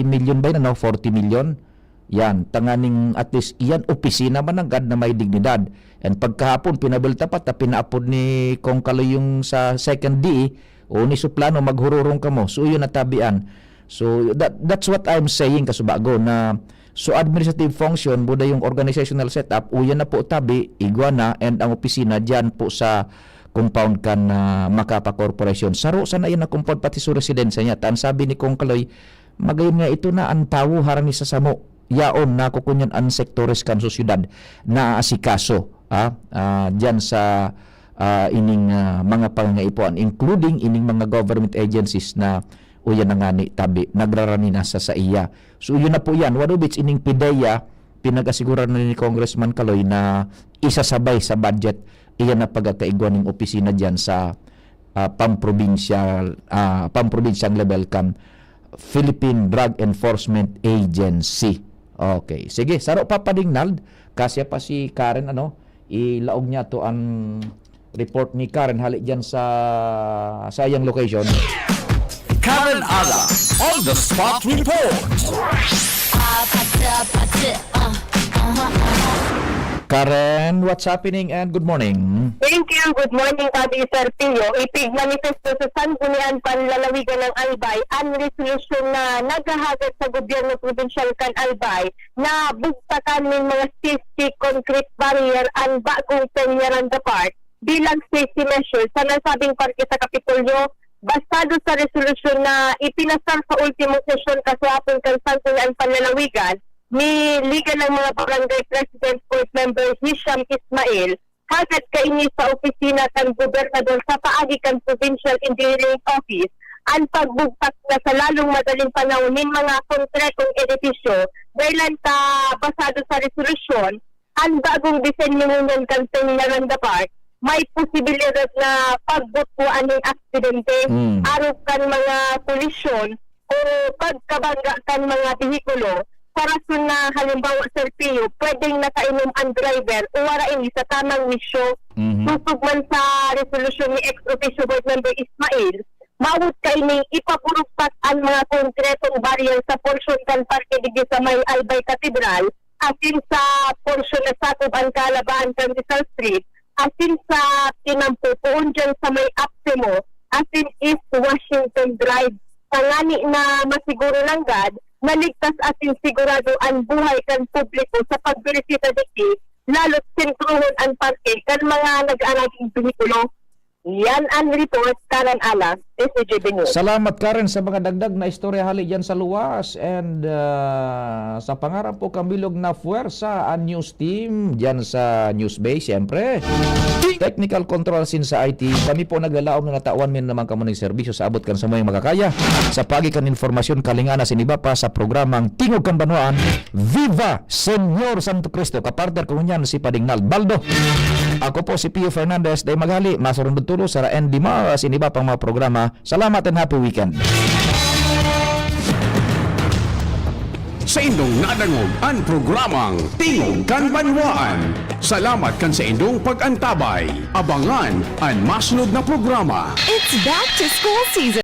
million ba yun? 40 million? Yan, tanganing at least iyan, opisina man ang na may dignidad. And pagkahapon, pinabalta pa, pinaapod ni Kong Caloy yung sa second DE, o ni suplano, maghururong ka mo. So yun natabian. So that's what I'm saying, kasubago, na so administrative function, buda yung organizational setup, uyan na po tabi, igwa na, and ang opisina dyan po sa compound kan Macapa Corporation. Saro sana yan na compound pati sa residensya niya. Taan sabi ni Kong Kaloy, magayon nga ito na ang tawo harang ni sa samo. Yaon na kukunyan ang sektores kan sa syudad na asikaso dyan sa ining mga pangangaipuan, including ining mga government agencies na uyan na nga ni tabi, nagrarani na sa iya. So yun na po yan. One of which ining Pidea, pinag-asiguran na ni Congressman Caloy na isasabay sa budget. Iyan na pagkakaigwan ng opisina dyan sa pamprovinsyang level kan Philippine Drug Enforcement Agency. Okay. Sige, saro pa Dingnald. Kasi pa si Karen, ilaog niya to ang report ni Karen halik dyan sa sayang location. Karen Ala on the spot report. Karen, what's happening and good morning? Thank you. Good morning, Kadi Sir Pio. Ipig-manifesto sa Sanggunian Panlalawigan ng Albay ang resolusyon na naghahagad sa gobyerno provincial kan Albay na bugtakan ng mga safety concrete barrier ang bagong Peñaranda Park bilang safety measure sa nasabing parke sa Kapitolyo. Basado sa resolusyon na ipinasar sa ultimong sesyon kaswapon kan Sanggunian Panlalawigan ni Liga ng mga Barangay President Court Member Hisham Ismail, hagad kaini sa opisina kan gobernador sa paagi kan Provincial Engineering Office ang pagbugtak na sa lalong madaling panahon ng mga konkretong edifisyo dahil basado sa resolusyon ang bagong disenyo ng kan Peñaranda Park may posibilidad na pagbutuan ng aksidente, araw kan mga kolisyon o pagkabangga kan mga behikulo. Sa rason na halimbawa Sir Pio, pwedeng nakainom ang driver o warain sa tamang misyo. Susugman sa resolusyon ni ex-officio board member Ismail, maawot kaining ipapurukpat ang mga konkretong barrier sa porsyon kan parke digdi sa may Albay Cathedral, asin sa porsyon na sakop ang kalabaan kan Rizal Street, asin sa tinampo poon dyan sa may Apsimo, asin East Washington Drive. Tangani na masiguro lang gad, naligtas asin sigurado ang buhay kan publiko sa pagbirisita dito, lalo't sentruhon ang parke kan mga nag-alaging behikulo. Yan ang report, Karen Ala, SCGB News. Salamat Karen sa mga dagdag na istorya hali dyan sa luwas, and sa pangarap po kambilog na fuwersa ang news team dyan sa News Bay, siyempre. Technical control sin sa IT, kami po naglalaom na natawan min naman kamo ng serbisyo sa abot kan sa mga makakaya sa pagikan informasyon kalingana siniba pa sa programang Tingog Kanbanwaan. Viva Senyor Santo Cristo, kapartner ko niyan si Dingnald Baldo. Ako po si Pio Fernandez, day maghali, masurundod tulo sa Andy Mars, iniba pang mga programa. Salamat and happy weekend. Sa indong nadangog ang programang Tingog Kanbanwaan. Salamat kan sa indong pag-antabay. Abangan ang masunod na programa. It's back to school season.